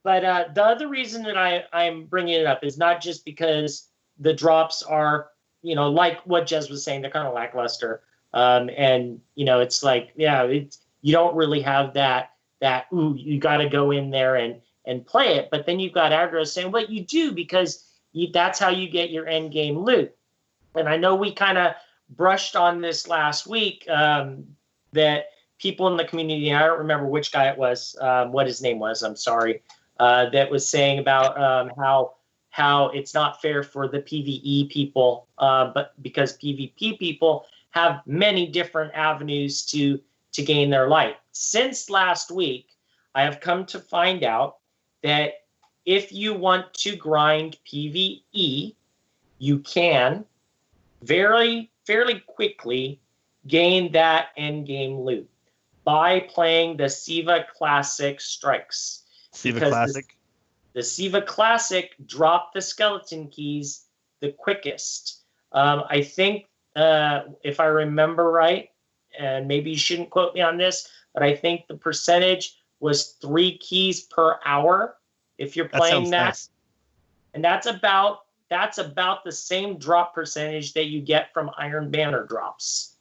the other reason that I'm bringing it up is not just because the drops are, you know, like what Jez was saying, they're kind of lackluster. And, you know, it's like, yeah, you don't really have that, ooh, you got to go in there and play it. But then you've got Agrios saying, well, you do, because that's how you get your end game loot. And I know we kind of brushed on this last week, that people in the community, and I don't remember which guy it was, what his name was, I'm sorry, that was saying about how it's not fair for the PvE people, but because PvP people have many different avenues to gain their light. Since last week, I have come to find out that if you want to grind PvE, you can fairly quickly gain that endgame loot by playing the Siva Classic strikes. Siva Classic. The Siva Classic drop the skeleton keys the quickest. I think, if I remember right, and maybe you shouldn't quote me on this, but I think the percentage was 3 keys per hour if you're playing that. Nice. And that's about the same drop percentage that you get from Iron Banner drops.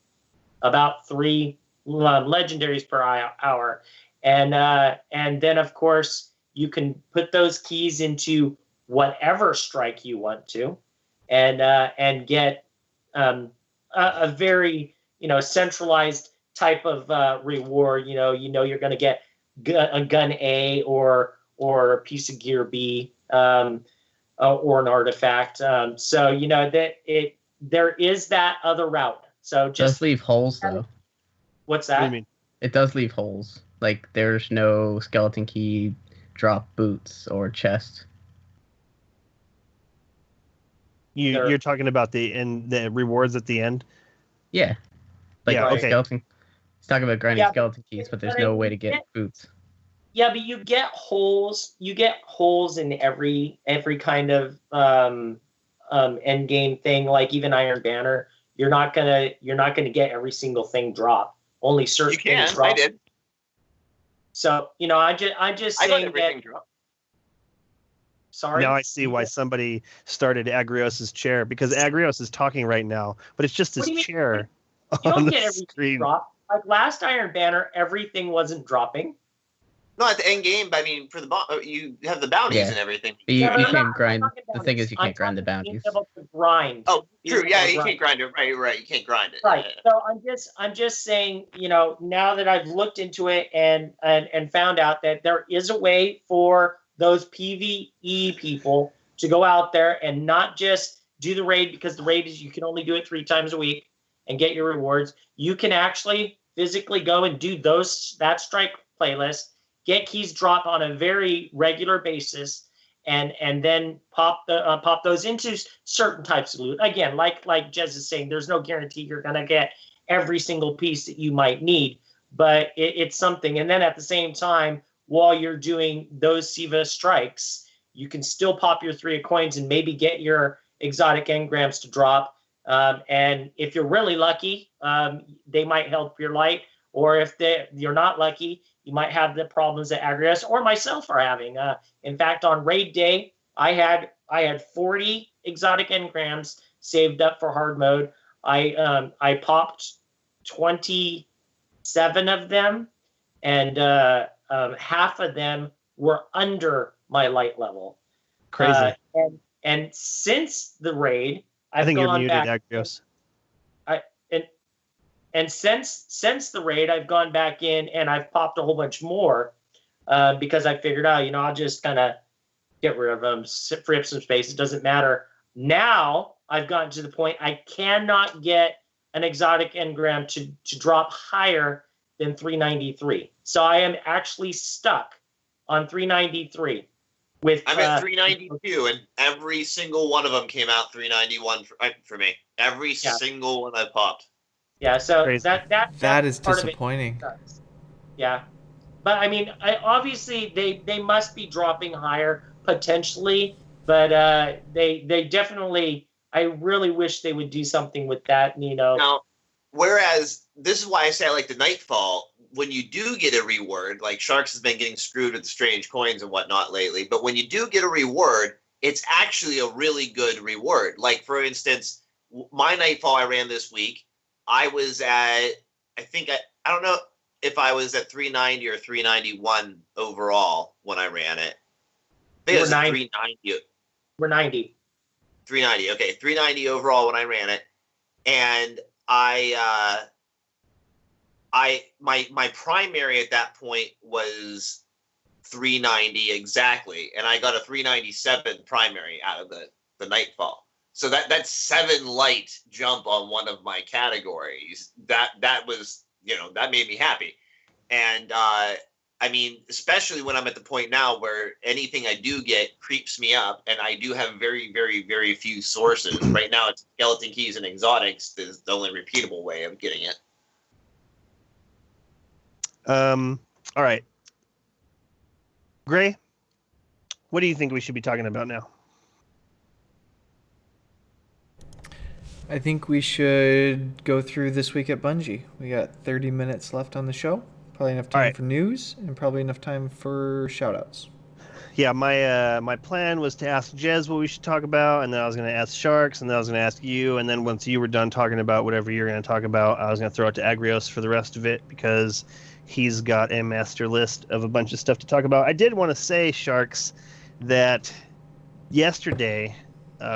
About 3 legendaries per hour. And then, of course, you can put those keys into whatever strike you want to, and get a very centralized type of reward. You're going to get a gun A or a piece of gear B, or an artifact. So that there is that other route. So It does leave holes though. What's that? What do you mean? It does leave holes. Like there's no skeleton key drop boots or chest. You're talking about the rewards at the end? Yeah. Like Yeah, okay. skeleton. He's talking about grinding Yeah, skeleton keys, but there's no way to get boots. Yeah, but you get holes. You get holes in every kind of end game thing. Like even Iron Banner, you're not gonna get every single thing drop. Only certain things drop. I did. So I'm just I got saying everything that. drop. Sorry. Now I see why somebody started Agrios' chair, because Agrios is talking right now, but it's just his What do you mean? chair You on don't the get everything screen. drop. Like last Iron Banner, everything wasn't dropping. No, at the end game, I mean, for the you have the bounties Yeah. and everything. But you Yeah, but I'm can't not grind. talking The about thing it. is, you can't grind the talking bounties. about being able to grind. Oh, true. Being Yeah, able to you can't grind it. Right. You can't grind it. Right. So I'm just saying, now that I've looked into it and found out that there is a way for those PvE people to go out there and not just do the raid, because the raid is you can only do it 3 times a week and get your rewards. You can actually physically go and do that strike playlist, get keys drop on a very regular basis, and then pop those into certain types of loot. Again, like Jez is saying, there's no guarantee you're gonna get every single piece that you might need, but it's something. And then at the same time, while you're doing those Siva strikes, you can still pop your 3 coins and maybe get your exotic engrams to drop. And if you're really lucky, they might help your light. Or if you're not lucky, you might have the problems that Agrios or myself are having. In fact, on raid day, I had 40 exotic engrams saved up for hard mode. I popped 27 of them, and half of them were under my light level. Crazy. And since the raid, I think you're gone muted, back. Agrios. And since the raid, I've gone back in and I've popped a whole bunch more, because I figured out, I'll just kind of get rid of them, free up some space. It doesn't matter. Now I've gotten to the point I cannot get an exotic engram to drop higher than 393. So I am actually stuck on 393. I'm at 392, and every single one of them came out 391 for me. Every single one I popped. Yeah, so Crazy. that is part of it disappointing. sucks. Yeah, but I mean, obviously they must be dropping higher potentially, but they definitely. I really wish they would do something with that. Now, whereas this is why I say I like the Nightfall. When you do get a reward, like Sharks has been getting screwed with the strange coins and whatnot lately, but when you do get a reward, it's actually a really good reward. Like, for instance, my Nightfall I ran this week, I was at, I don't know if I was at 390 or 391 overall when I ran it. I think it was at 390. We're 90. 390, okay. 390 overall when I ran it. And I my primary at that point was 390 exactly, and I got a 397 primary out of the Nightfall. So that's 7 light jump on one of my categories. That was, that made me happy. And I mean, especially when I'm at the point now where anything I do get creeps me up, and I do have very, very, very few sources. Right now, it's skeleton keys and exotics is the only repeatable way of getting it. All right. Gray, what do you think we should be talking about now? I think we should go through this week at Bungie. We got 30 minutes left on the show. Probably enough time for news and probably enough time for shout-outs. Yeah, my plan was to ask Jez what we should talk about, and then I was going to ask Sharks, and then I was going to ask you, and then once you were done talking about whatever you're going to talk about, I was going to throw it to Agrios for the rest of it because he's got a master list of a bunch of stuff to talk about. I did want to say, Sharks, that yesterday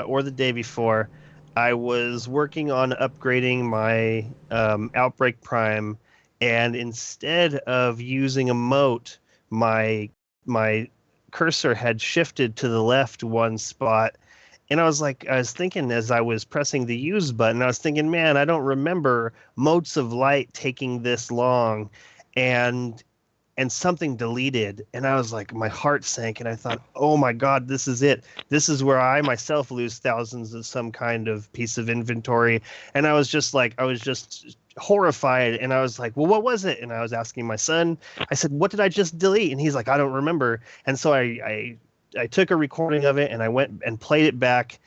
or the day before, I was working on upgrading my Outbreak Prime, and instead of using a moat, my cursor had shifted to the left one spot. And I was thinking as I was pressing the use button, I was thinking, man, I don't remember motes of light taking this long. And something deleted. And I was like, my heart sank. And I thought, oh my God, this is it. This is where I myself lose thousands of some kind of piece of inventory. And I was just horrified. And I was like, well, what was it? And I was asking my son, I said, what did I just delete? And he's like, I don't remember. And so I took a recording of it and I went and played it back,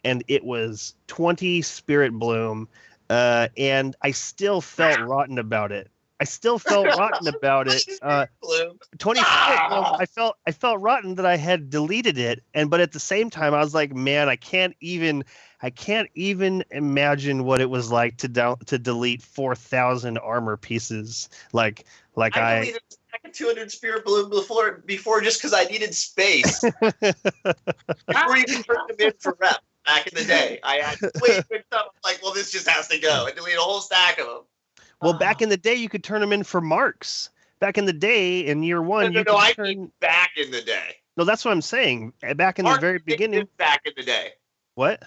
and it was 20 Spirit Bloom. And I still felt rotten about it. 20 Spirit Bloom. I felt rotten that I had deleted it, but at the same time I was like, man, I can't even imagine what it was like to delete 4,000 armor pieces. I deleted 200 Spirit Bloom before just because I needed space. Before you can turn them in for rep back in the day, I had way picked up like, well, this just has to go. I deleted a whole stack of them. Well, back in the day, you could turn them in for marks. Back in the day, in year one, I mean back in the day. No, that's what I'm saying. Back in the very beginning. Back in the day. What?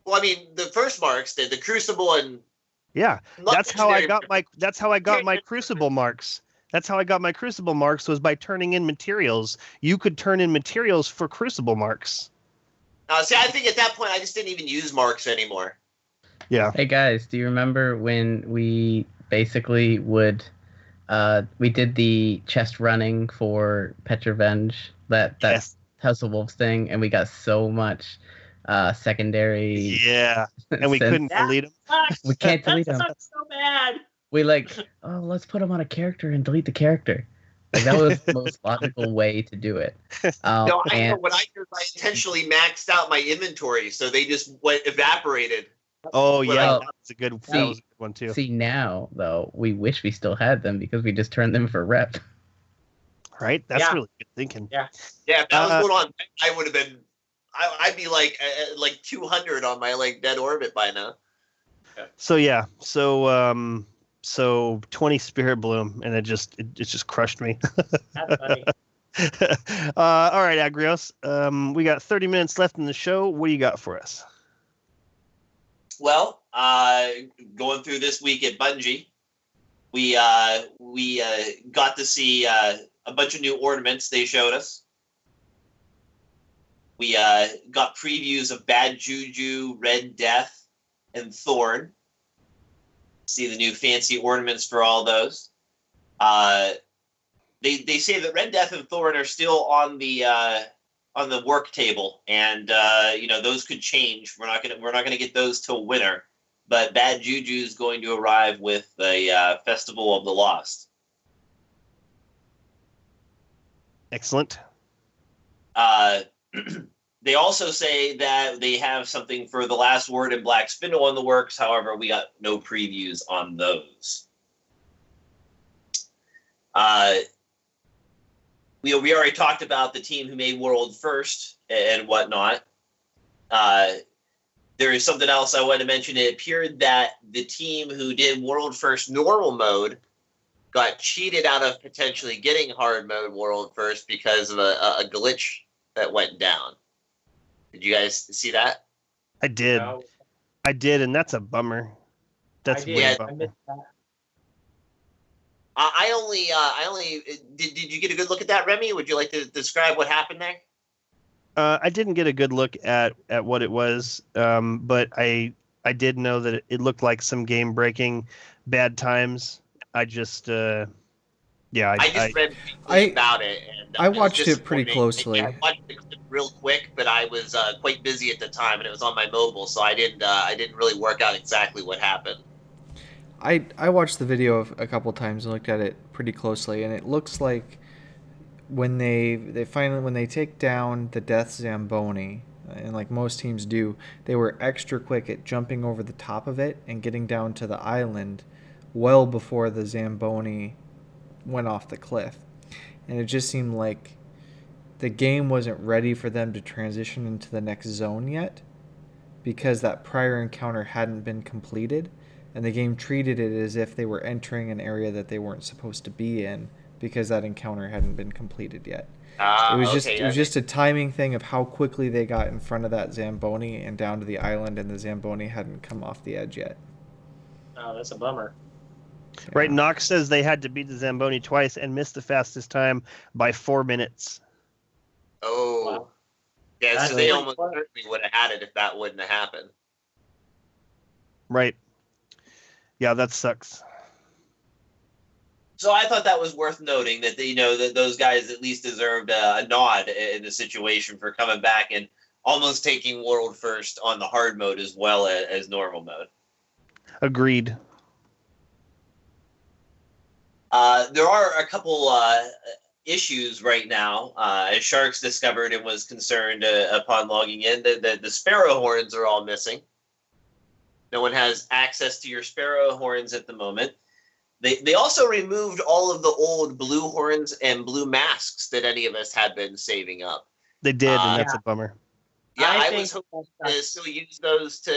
Well, I mean, the first marks, the Crucible and. Yeah, that's how I got my Crucible marks. That's how I got my Crucible marks, was by turning in materials. You could turn in materials for Crucible marks. See, I think at that point, I just didn't even use marks anymore. Yeah. Hey guys, do you remember when we basically we did the chest running for Petrovenge, that yes. House of Wolves thing, and we got so much secondary. Yeah, and we couldn't delete them. We can't delete them. That sucks so bad. We let's put them on a character and delete the character. That was the most logical way to do it. No, I know what I did. I intentionally maxed out my inventory, so they just evaporated. Oh yeah, that's a good one too. See, now though, we wish we still had them because we just turned them for rep. Right, that's really good thinking. Yeah. If that was going on, I would have been. I'd be like 200 on my dead orbit by now. Yeah. So 20 Spirit Bloom, and it just crushed me. That's funny. All right, Agrios. We got 30 minutes left in the show. What do you got for us? Well, going through this week at Bungie, we got to see a bunch of new ornaments they showed us. We got previews of Bad Juju, Red Death, and Thorn. See the new fancy ornaments for all those. They say that Red Death and Thorn are still on the work table, and those could change. We're not gonna get those till winter, but Bad Juju is going to arrive with the Festival of the Lost. Excellent. They also say that they have something for the Last Word and Black Spindle in the works. However, we got no previews on those. We already talked about the team who made World First and whatnot. There is something else I wanted to mention. It appeared that the team who did World First normal mode got cheated out of potentially getting hard mode world first because of a glitch that went down. Did you guys see that? I did. No, I did, and that's a bummer. That's I did. way Yeah, a bummer. missed that. I only did you get a good look at that, Remy? Would you like to describe what happened there? I didn't get a good look at what it was, but I did know that it looked like some game breaking bad times. I just yeah, I just read about it, and I was watched it pretty disappointed. closely. I watched it real quick, but I was quite busy at the time, and it was on my mobile, so I didn't really work out exactly what happened. I watched the video a couple times and looked at it pretty closely, and it looks like when they finally when they take down the Death Zamboni, and like most teams do, they were extra quick at jumping over the top of it and getting down to the island well before the Zamboni went off the cliff. And it just seemed like the game wasn't ready for them to transition into the next zone yet, because that prior encounter hadn't been completed, and the game treated it as if they were entering an area that they weren't supposed to be in because that encounter hadn't been completed yet. It was just a timing thing of how quickly they got in front of that Zamboni and down to the island, and the Zamboni hadn't come off the edge yet. Oh, that's a bummer. Yeah. Right, Knox says they had to beat the Zamboni twice and missed the fastest time by 4 minutes. Oh, Wow. yeah. That's So they pretty almost close. certainly would have had it if that wouldn't have happened. Right. Yeah, that sucks. So I thought that was worth noting that that those guys at least deserved a nod in the situation for coming back and almost taking world first on the hard mode as well as normal mode. Agreed. There are a couple issues right now. As Sharks discovered and was concerned upon logging in, the sparrow horns are all missing. No one has access to your sparrow horns at the moment. They also removed all of the old blue horns and blue masks that any of us had been saving up. They did, and that's a bummer. Yeah, I think was hoping to still use those to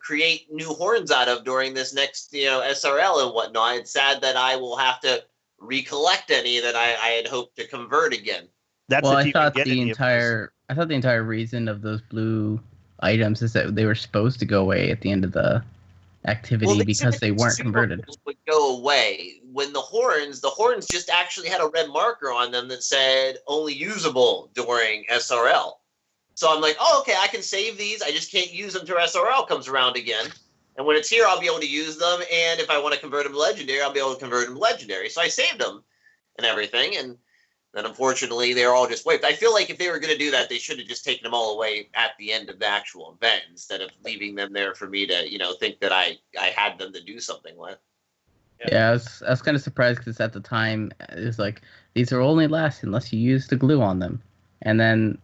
create new horns out of during this next SRL and whatnot. It's sad that I will have to recollect any that I had hoped to convert again. That's Well, if I you can thought get any of those. I thought the entire reason of those blue items is that they were supposed to go away at the end of the activity because they weren't converted. Would go away when the horns just actually had a red marker on them that said only usable during SRL. So I'm like, oh, okay, I can save these. I just can't use them until SRL comes around again. And when it's here, I'll be able to use them. And if I want to convert them to legendary, I'll be able to convert them to legendary. So I saved them and everything. And then unfortunately, they're all just wiped. I feel like if they were going to do that, they should have just taken them all away at the end of the actual event instead of leaving them there for me to, think that I had them to do something with. Yeah, I was kind of surprised because at the time it was like these are only last unless you use the glue on them, and then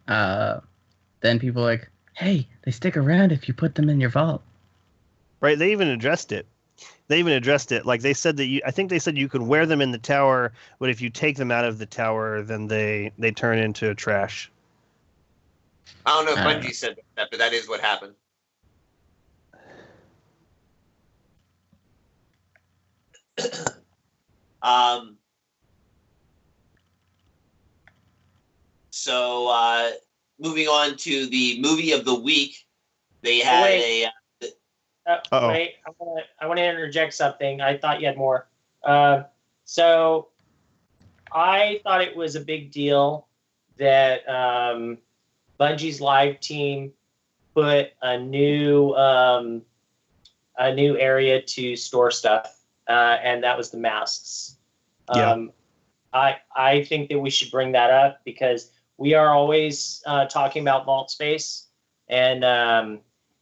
people are like, hey, they stick around if you put them in your vault. Right, they even addressed it. Like they said that I think they said you could wear them in the tower, but if you take them out of the tower, then they turn into trash. I don't know if Bungie said that, but that is what happened. So moving on to the movie of the week, they had Wait, I want to interject something. I thought you had more. So I thought it was a big deal that Bungie's live team put a new area to store stuff, and that was the masks. I think that we should bring that up because we are always talking about vault space, and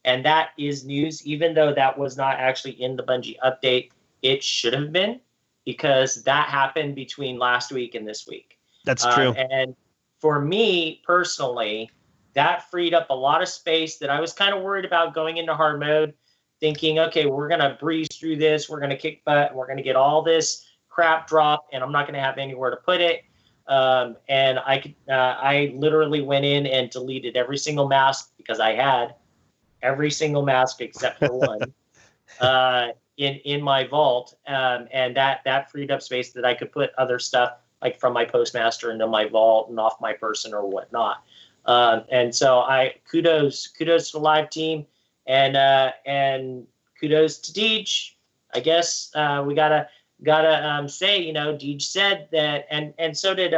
that is news. Even though that was not actually in the Bungie update, it should have been because that happened between last week and this week. That's true. And for me personally, that freed up a lot of space that I was kind of worried about going into hard mode, thinking, okay, we're going to breeze through this. We're going to kick butt. And we're going to get all this crap dropped, and I'm not going to have anywhere to put it. And I literally went in and deleted every single mask because I had every single mask except for one. in my vault, and that freed up space that I could put other stuff like from my postmaster into my vault and off my person or whatnot. And so kudos to the live team, and kudos to Deej. I guess we gotta say, Deej said that, and so did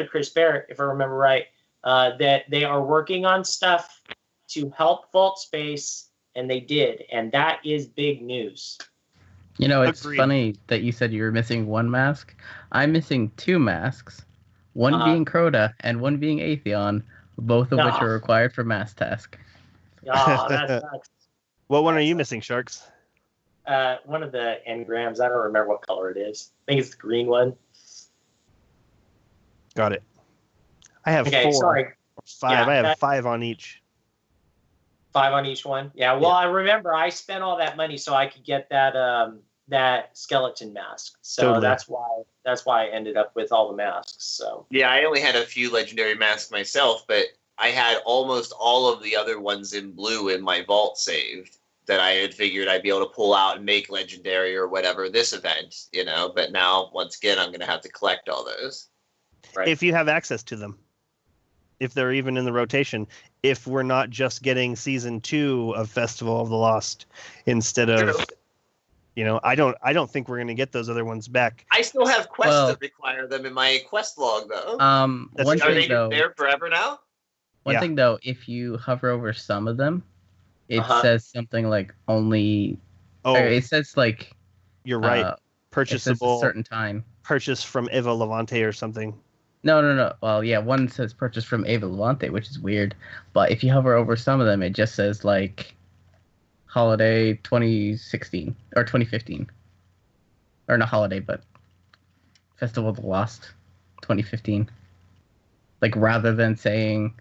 Chris Barrett, if I remember right, that they are working on stuff to help vault space, and they did, and that is big news. It's Agreed. funny that you said you were missing one mask. I'm missing 2 masks, one being Crota and one being Atheon, both of which are required for mask task. Oh, that sucks. What one are you missing, Sharks? One of the engrams. I don't remember what color it is. I think it's the green one. Got it. I have 4. Sorry. 5. Yeah, I have 5 on each. 5 on each one. Yeah. Well, I remember I spent all that money so I could get that skeleton mask. So Totally. that's why I ended up with all the masks. So Yeah, I only had a few legendary masks myself, but I had almost all of the other ones in blue in my vault saved that I had figured I'd be able to pull out and make legendary or whatever this event, But now, once again, I'm going to have to collect all those. right. If you have access to them, if they're even in the rotation, if we're not just getting season 2 of Festival of the Lost instead of, I don't think we're going to get those other ones back. I still have quests that require them in my quest log, though. One Are they thing though, there forever now? One thing though, if you hover over some of them, it says something like only. Oh, it says like. You're right. It says Purchasable. a certain time. Purchase from Eva Levante or something. No. Well, yeah, one says purchase from Eva Levante, which is weird. But if you hover over some of them, it just says like holiday 2016 or 2015, or not holiday, but Festival of the Lost 2015. Like rather than saying,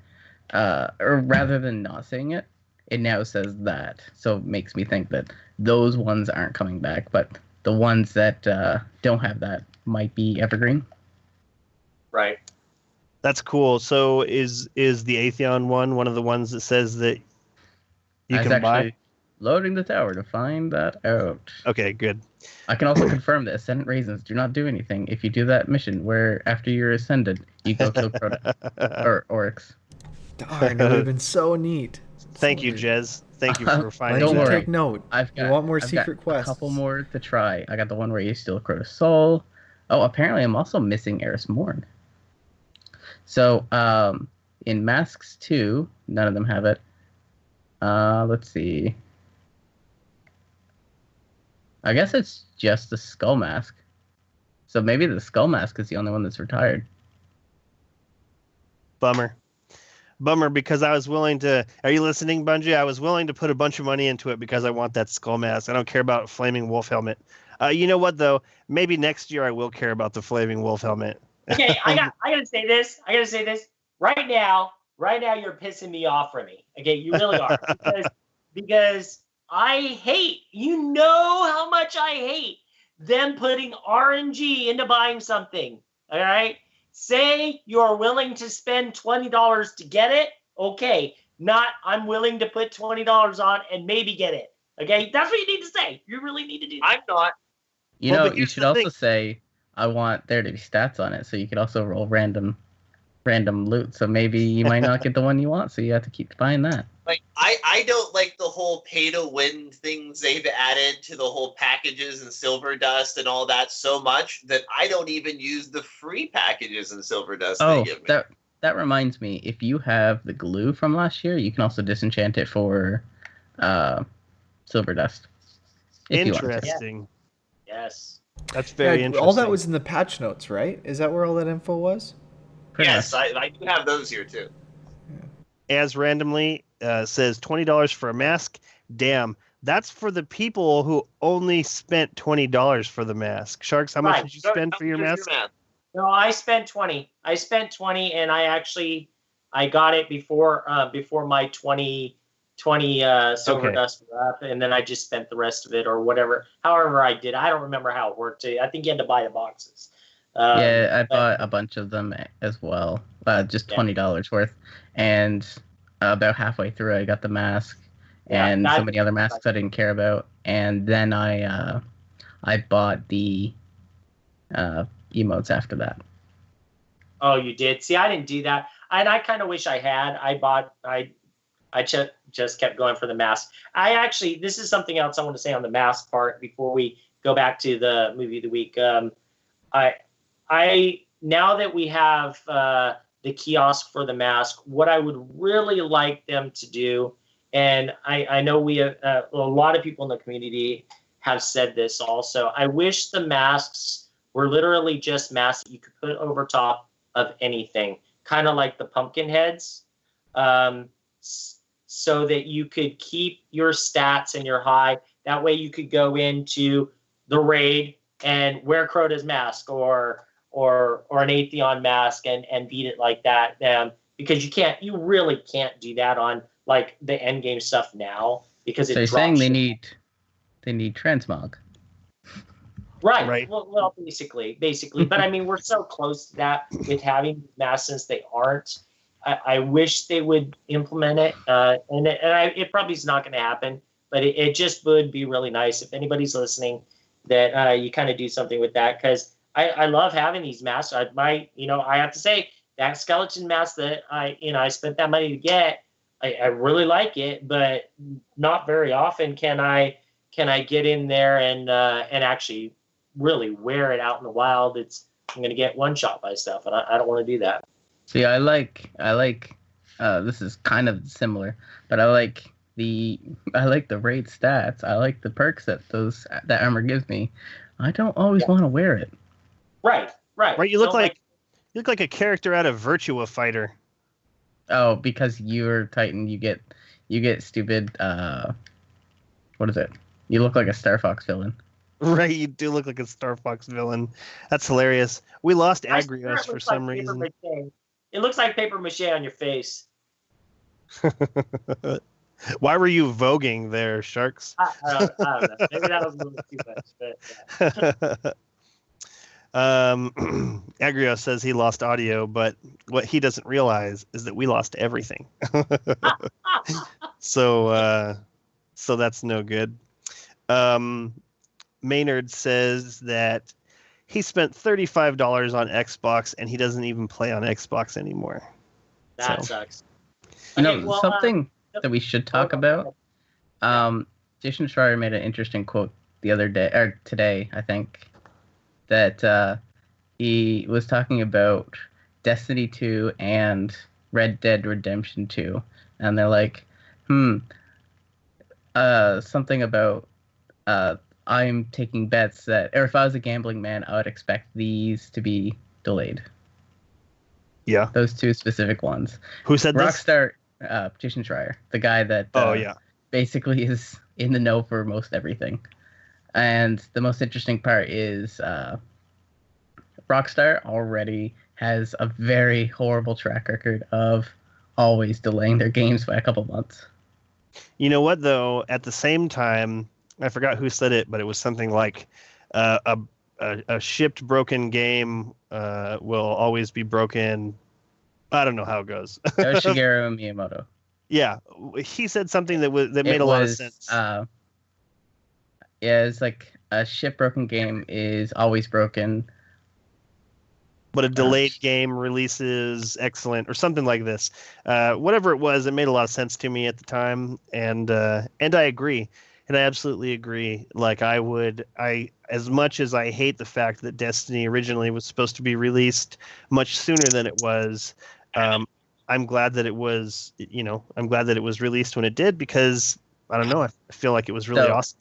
or rather than not saying it, it now says that. So it makes me think that those ones aren't coming back, but the ones that don't have that might be evergreen. Right. That's cool. So is the Atheon one of the ones that says that you I was can buy? actually loading the tower to find that out. Okay, good. I can also confirm that Ascendant Raisins do not do anything if you do that mission where after you're ascended, you go kill Crota or Oryx. Darn, it would have been so neat. Thank you, Jez. Thank you for finding Don't Don't that. worry. take note. I've got, You want more I've secret got quests? a couple more to try. I got the one where you steal Crota's soul. Oh, apparently I'm also missing Eris Morn. So, in Masks 2, none of them have it. Let's see. I guess it's just the Skull Mask. So maybe the Skull Mask is the only one that's retired. Bummer, because I was willing to. Are you listening, Bungie? I was willing to put a bunch of money into it because I want that skull mask. I don't care about Flaming Wolf helmet. You know what though? Maybe next year I will care about the Flaming Wolf helmet. Okay, I gotta say this. Right now you're pissing me off for me. Okay, you really are. because I hate, how much I hate them putting RNG into buying something. All right? Say you're willing to spend $20 to get it. Okay. Not I'm willing to put $20 on and maybe get it. Okay? That's what you need to say. You really need to do that. I'm not. But You here's should the also thing. say, I want there to be stats on it, so you could also roll random loot. So maybe you might not get the one you want, so you have to keep buying that. Like I don't like the whole pay to win things they've added to the whole packages and Silver Dust and all that so much that I don't even use the free packages and Silver Dust they give me. That reminds me, if you have the glue from last year, you can also disenchant it for Silver Dust. If you want to. Interesting. Yes. That's very interesting. All that was in the patch notes, right? Is that where all that info was? Pretty Yes, much. I do have those here too. As randomly says $20 for a mask. Damn, that's for the people who only spent $20 for the mask. Sharks, how much Right. did you spend for your mask? No, I spent 20. And I got it before my 2020 Silver Okay. Dust were up, and then I just spent the rest of it or whatever. However I did. I don't remember how it worked. I think you had to buy the boxes. Yeah, I but- bought a bunch of them as well. Just $20 worth. And about halfway through, I got the mask Yeah, and that- so many other masks I didn't care about. and then I bought the emotes after that. Oh, you did? See, I didn't do that. And I kind of wish I had. I just kept going for the mask. This is something else I want to say on the mask part before we go back to the movie of the week. I now that we have the kiosk for the mask, what I would really like them to do, and I know we have, a lot of people in the community have said this also. I wish the masks were literally just masks that you could put over top of anything, kind of like the pumpkin heads, so that you could keep your stats and your high. That way you could go into the raid and wear Crota's mask or an Atheon mask and beat it like that. Because you really can't do that on like the end game stuff now because it. So you're saying they need transmog. Right. Well, basically. But I mean, we're so close to that with having masks since they aren't. I wish they would implement it, it probably is not going to happen. But it just would be really nice if anybody's listening that you kind of do something with that, because I love having these masks. I have to say that skeleton mask that I spent that money to get, I really like it, but not very often can I get in there and actually really wear it out in the wild. I'm going to get one shot by stuff, and I don't want to do that. See, I like this is kind of similar, but I like the raid stats. I like the perks that armor gives me. I don't always want to wear it. Right. You look like a character out of Virtua Fighter. Oh, because you're Titan, you get stupid. What is it? You look like a Star Fox villain. Right, you do look like a Star Fox villain. That's hilarious. We lost Agrios for some reason. It looks like paper mache on your face. Why were you voguing there, Sharks? I don't know. Maybe that was a little too much. But, Agrios says he lost audio, but what he doesn't realize is that we lost everything. So that's no good. Maynard says that he spent $35 on Xbox and he doesn't even play on Xbox anymore. That sucks. Something that we should talk about. Jason Schreier made an interesting quote the other day, or today, I think, that he was talking about Destiny 2 and Red Dead Redemption 2, and they're like, something about I'm taking bets that, or if I was a gambling man, I would expect these to be delayed. Yeah. Those two specific ones. Who said Rockstar, Jason Schreier, the guy that basically is in the know for most everything. And the most interesting part is Rockstar already has a very horrible track record of always delaying their games by a couple months. You know what, though? At the same time, I forgot who said it, but it was something like a shipped broken game will always be broken. I don't know how it goes. That was Shigeru Miyamoto. Yeah, he said something that made a lot of sense. It's like a shipped broken game is always broken. But a delayed game releases excellent, or something like this. Whatever it was, it made a lot of sense to me at the time, and I agree. And I absolutely agree. Like as much as I hate the fact that Destiny originally was supposed to be released much sooner than it was, I'm glad that it was, I'm glad that it was released when it did, because I don't know, I feel like it was really awesome.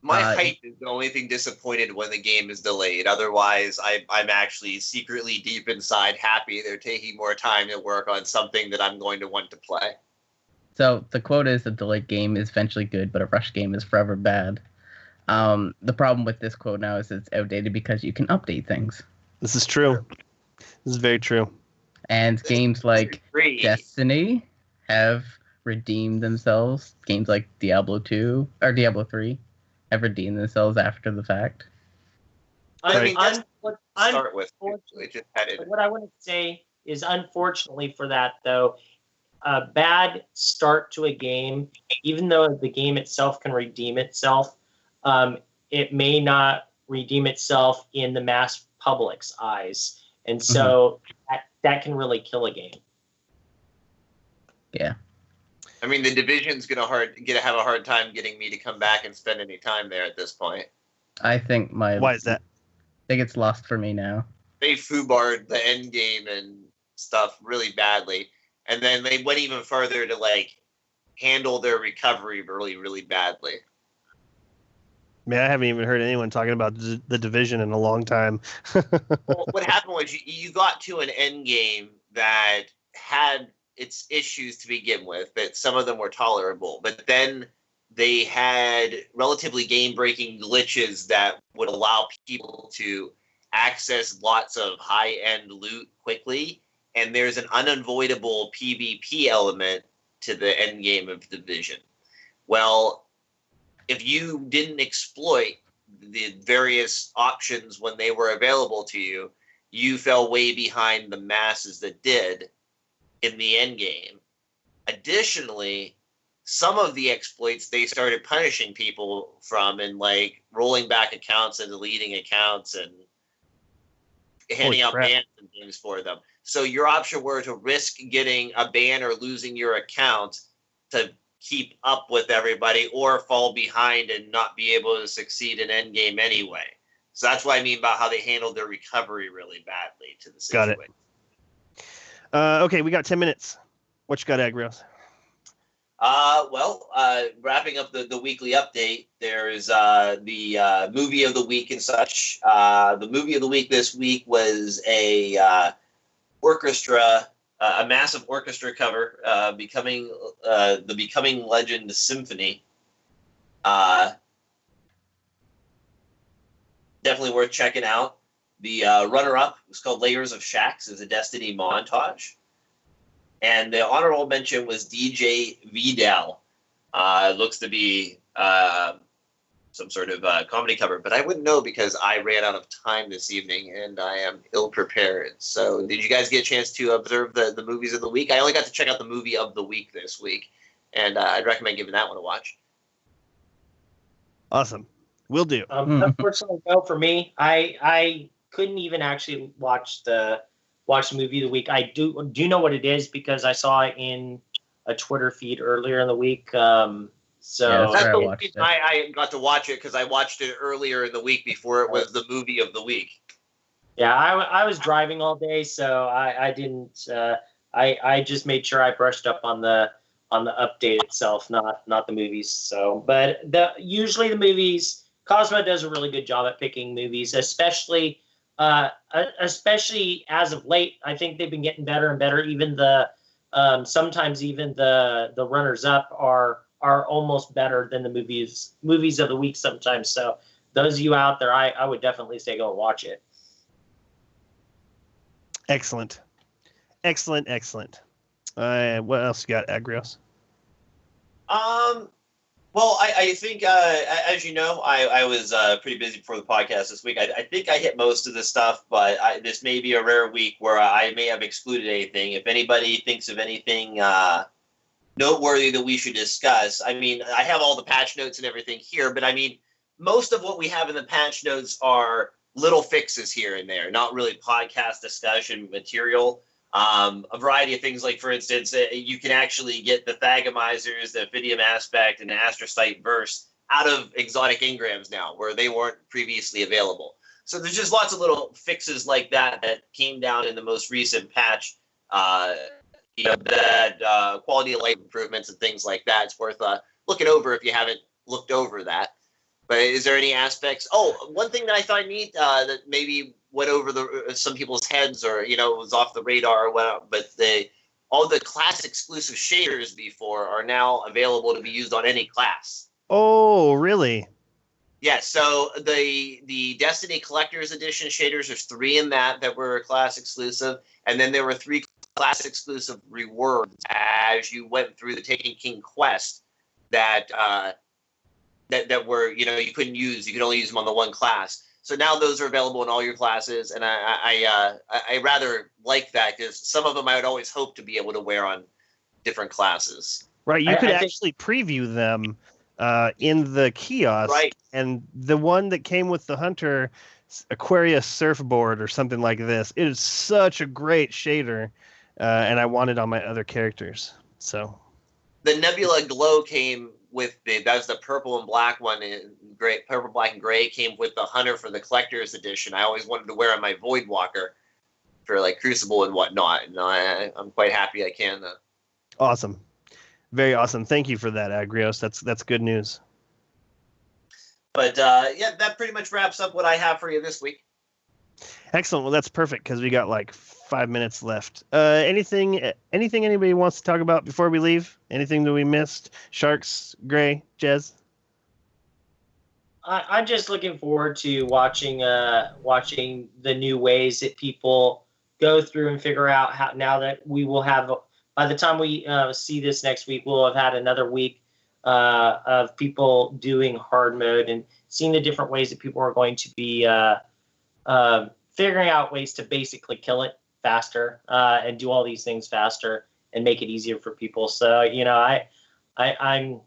My hype is the only thing disappointed when the game is delayed. Otherwise, I'm actually secretly deep inside happy they're taking more time to work on something that I'm going to want to play. So the quote is, a delayed game is eventually good, but a rushed game is forever bad. The problem with this quote now is it's outdated because you can update things. This is true. This is very true. And games like Destiny have redeemed themselves. Games like Diablo 2 or Diablo 3 have redeemed themselves after the fact. I mean, what I want to say is, unfortunately for that, though, a bad start to a game, even though the game itself can redeem itself, it may not redeem itself in the mass public's eyes. And so that can really kill a game. Yeah. I mean, the Division's gonna have a hard time getting me to come back and spend any time there at this point. I think Why is that? I think it's lost for me now. They foobarred the end game and stuff really badly, and then they went even further to like handle their recovery really, really badly. Man, I haven't even heard anyone talking about the Division in a long time. Well, what happened was you got to an end game that had its issues to begin with, but some of them were tolerable. But then they had relatively game-breaking glitches that would allow people to access lots of high-end loot quickly, and there's an unavoidable PvP element to the end game of Division. Well, if you didn't exploit the various options when they were available to you, you fell way behind the masses that did in the end game. Additionally, some of the exploits they started punishing people from and like rolling back accounts and deleting accounts and handing out bans and things for them. So your option were to risk getting a ban or losing your account to keep up with everybody, or fall behind and not be able to succeed in endgame anyway. So that's what I mean about how they handled their recovery really badly to the situation. Got it. Okay, we got 10 minutes. What you got, Agrios? Wrapping up the weekly update, there's the movie of the week and such. The movie of the week this week was a massive orchestra cover, Becoming Legend Symphony. Definitely worth checking out. The runner-up was called Layers of Shacks. It's a Destiny montage. And the honorable mention was DJ Vidal. It looks to be some sort of comedy cover, but I wouldn't know because I ran out of time this evening and I am ill-prepared. So did you guys get a chance to observe the movies of the week? I only got to check out the movie of the week this week, and I'd recommend giving that one a watch. Awesome. Will do. Unfortunately, no, for me, I couldn't even actually watch the movie of the week. I do know what it is because I saw it in a Twitter feed earlier in the week. So that's the reason I got to watch it, because I watched it earlier in the week before it was the movie of the week. Yeah, I was driving all day, so I didn't. I just made sure I brushed up on the update itself, not the movies. So, but usually the movies, Cosmo does a really good job at picking movies, especially as of late. I think they've been getting better and better. Even sometimes even the runners up are almost better than the movies of the week sometimes. So those of you out there, I would definitely say go and watch it. Excellent. What else you got, Agrios? Well, I think, as you know, I was pretty busy before the podcast this week. I think I hit most of the stuff, but this may be a rare week where I may have excluded anything. If anybody thinks of anything noteworthy that we should discuss, I mean, I have all the patch notes and everything here, but I mean, most of what we have in the patch notes are little fixes here and there, not really podcast discussion material. A variety of things, like, for instance, you can actually get the Thagamizers, the Ophidium Aspect, and the Astrocyte Verse out of exotic engrams now, where they weren't previously available. So there's just lots of little fixes like that came down in the most recent patch. That quality of life improvements and things like that. It's worth looking over if you haven't looked over that. But is there any aspects? Oh, one thing that I thought neat that maybe went over some people's heads, or was off the radar or whatever, but all the class exclusive shaders before are now available to be used on any class. Oh, really? Yeah. So the Destiny Collector's Edition shaders, there's 3 in that were class exclusive, and then there were 3 class exclusive rewards as you went through the Taken King quest that were, you couldn't use. You could only use them on the one class. So now those are available in all your classes, and I rather like that, because some of them I would always hope to be able to wear on different classes. Right, you I could think- actually preview them in the kiosk, Right. and the one that came with the Hunter Aquarius surfboard or something like this, it is such a great shader, and I want it on my other characters. So The Nebula Glow came with that's the purple and black one, and purple, black, and gray came with the Hunter for the collector's edition. I always wanted to wear on my Voidwalker for like Crucible and whatnot, and I'm quite happy I can. awesome, very awesome. Thank you for that, Agrios. That's good news. But yeah, that pretty much wraps up what I have for you this week. Excellent. Well, that's perfect because we got like 5 minutes left. Anything anybody wants to talk about before we leave? Anything that we missed? Sharks, Gray, Jez? I'm just looking forward to watching the new ways that people go through and figure out how. Now that we will have, by the time we see this next week, we'll have had another week of people doing hard mode and seeing the different ways that people are going to be figuring out ways to basically kill it faster and do all these things faster and make it easier for people. So I'm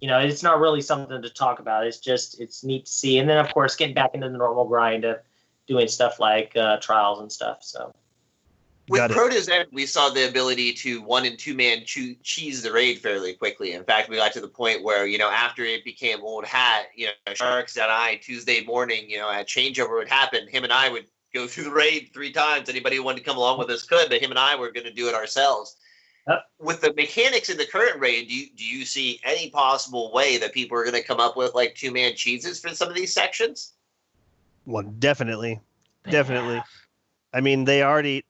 it's not really something to talk about. It's neat to see. And then of course getting back into the normal grind of doing stuff like trials and stuff. So with Proto's End, we saw the ability to 1- and 2-man cheese the raid fairly quickly. In fact, we got to the point where, after it became old hat, Sharks and I, Tuesday morning, a changeover would happen. Him and I would go through the raid 3 times. Anybody who wanted to come along with us could, but him and I were going to do it ourselves. With the mechanics in the current raid, do you see any possible way that people are going to come up with like 2-man cheeses for some of these sections? Well, definitely. I mean, they already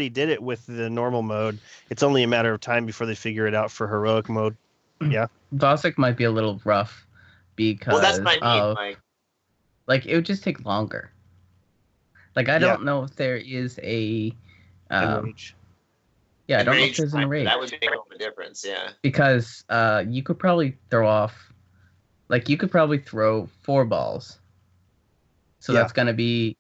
did it with the normal mode. It's only a matter of time before they figure it out for heroic mode. Yeah. Vosik might be a little rough because that's what I mean, Mike. Like it would just take longer. Like I don't know if there is a Enrage. Yeah, I don't know if there's an enrage. That would make all the difference, yeah. Because you could probably throw 4 balls. So that's gonna be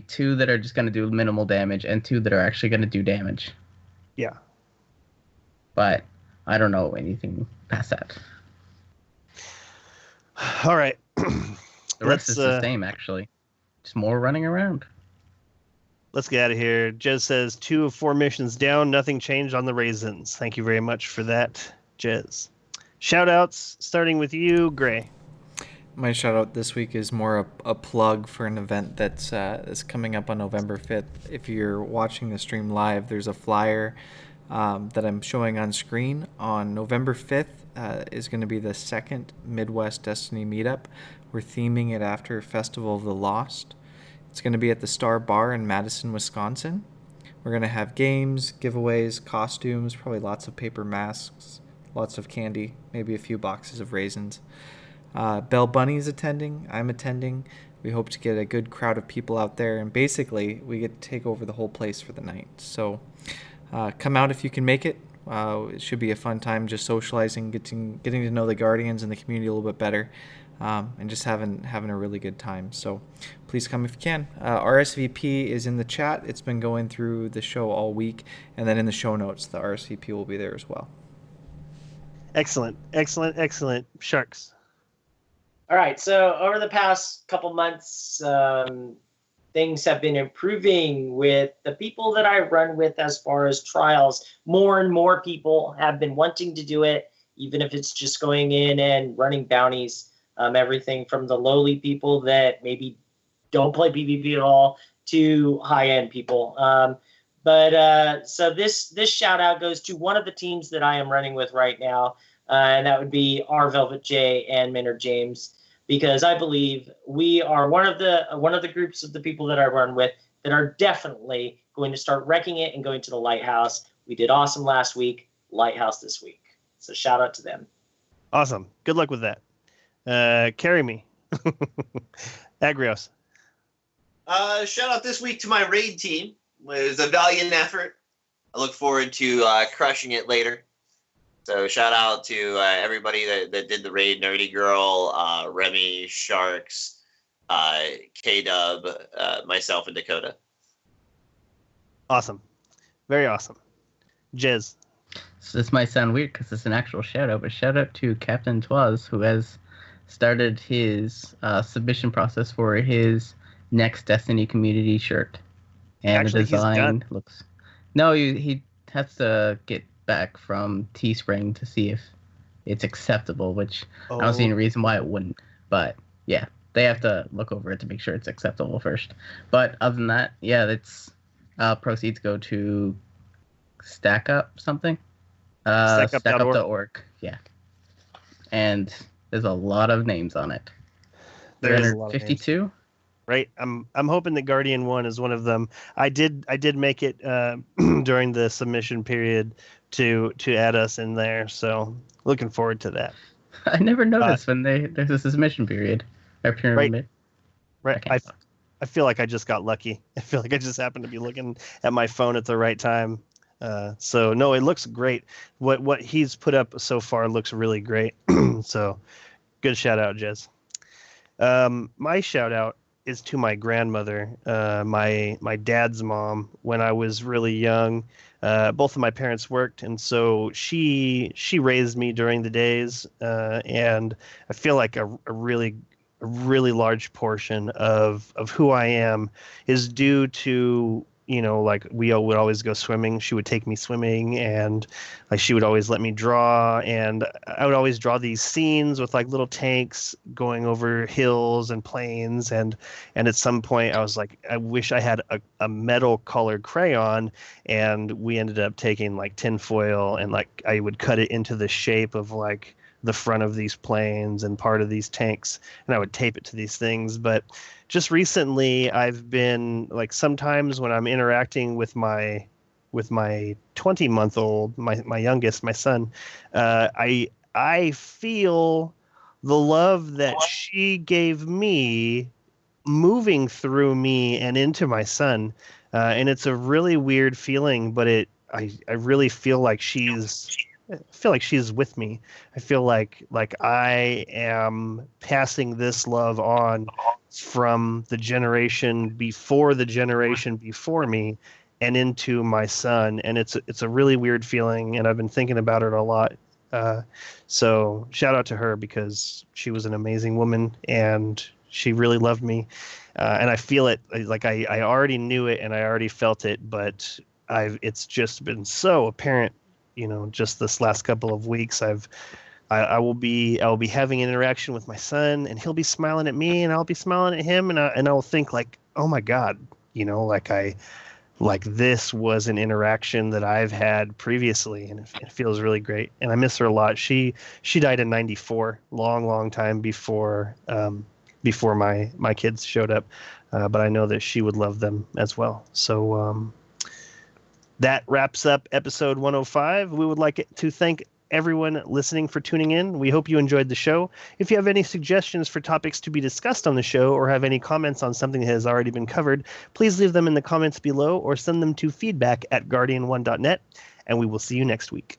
2 that are just gonna do minimal damage and 2 that are actually gonna do damage. Yeah. But I don't know anything past that. All right. The rest is the same, actually. Just more running around. Let's get out of here. Jez says 2 of 4 missions down. Nothing changed on the raisins. Thank you very much for that, Jez. Shout-outs, starting with you, Gray. My shout-out this week is more a plug for an event that's coming up on November 5th. If you're watching the stream live, there's a flyer that I'm showing on screen. On November 5th is going to be the 2nd Midwest Destiny meetup. We're theming it after Festival of the Lost. It's going to be at the Star Bar in Madison, Wisconsin. We're going to have games, giveaways, costumes, probably lots of paper masks, lots of candy, maybe a few boxes of raisins. Bell Bunny's attending. I'm attending. We hope to get a good crowd of people out there, and basically we get to take over the whole place for the night. So come out if you can make it. It should be a fun time just socializing, getting to know the Guardians and the community a little bit better. And just having a really good time. So please come if you can. RSVP is in the chat. It's been going through the show all week. And then in the show notes, the RSVP will be there as well. Excellent. Sharks. All right. So over the past couple months, things have been improving with the people that I run with as far as trials. More and more people have been wanting to do it, even if it's just going in and running bounties. Everything from the lowly people that maybe don't play PvP at all to high-end people. So this shout out goes to one of the teams that I am running with right now, and that would be our Velvet J and Maynard James, because I believe we are one of the groups of the people that I run with that are definitely going to start wrecking it and going to the Lighthouse. We did awesome last week, Lighthouse this week. So shout out to them. Awesome. Good luck with that. Carry me. Agrios. Shout out this week to my raid team. It was a valiant effort. I look forward to crushing it later. So shout out to everybody that did the raid: Nerdy Girl, Remy, Sharks, K-Dub, myself, and Dakota. Awesome. Very awesome. Jez. So this might sound weird because it's an actual shout out, but shout out to Captain Twaz, who has started his submission process for his next Destiny community shirt. And Actually, the design he's done. looks. No, he has to get back from Teespring to see if it's acceptable, which I don't see any reason why it wouldn't. But yeah, they have to look over it to make sure it's acceptable first. But other than that, yeah, it's proceeds go to Stack Up something. StackUp.org. StackUp.org. Yeah, and there's a lot of names on it. There's a lot of names. 52. Right, I'm hoping that Guardian 1 is one of them. I did make it during the submission period to add us in there, so looking forward to that. I never noticed when there's a submission period or pyramid. Right. I feel like I just got lucky. I feel like I just happened to be looking at my phone at the right time. So no, it looks great. What he's put up so far looks really great. So good shout out, Jez. My shout out is to my grandmother, my dad's mom. When I was really young, both of my parents worked, and so she raised me during the days, and I feel like a really large portion of who I am is due to, like we would always go swimming. She would take me swimming, and like she would always let me draw, and I would always draw these scenes with like little tanks going over hills and plains, and at some point I was like, I wish I had a metal colored crayon, and we ended up taking like tinfoil, and like I would cut it into the shape of like the front of these planes and part of these tanks, and I would tape it to these things. But just recently I've been like, sometimes when I'm interacting with my 20-month-old, my youngest, my son, I feel the love that she gave me moving through me and into my son, and it's a really weird feeling, but I really feel like she's with me. I feel like I am passing this love on from the generation before me and into my son, and it's a really weird feeling, and I've been thinking about it a lot. So shout out to her, because she was an amazing woman and she really loved me, and I feel it. Like I already knew it and I already felt it, but it's just been so apparent, just this last couple of weeks. I will be having an interaction with my son, and he'll be smiling at me and I'll be smiling at him, and I'll think like, oh my God, like this was an interaction that I've had previously, and it feels really great. And I miss her a lot. She died in '94, long time before my kids showed up, but I know that she would love them as well. So that wraps up episode 105. We would like to thank everyone listening for tuning in. We hope you enjoyed the show. If you have any suggestions for topics to be discussed on the show, or have any comments on something that has already been covered, please leave them in the comments below or send them to feedback@guardian1.net, and we will see you next week.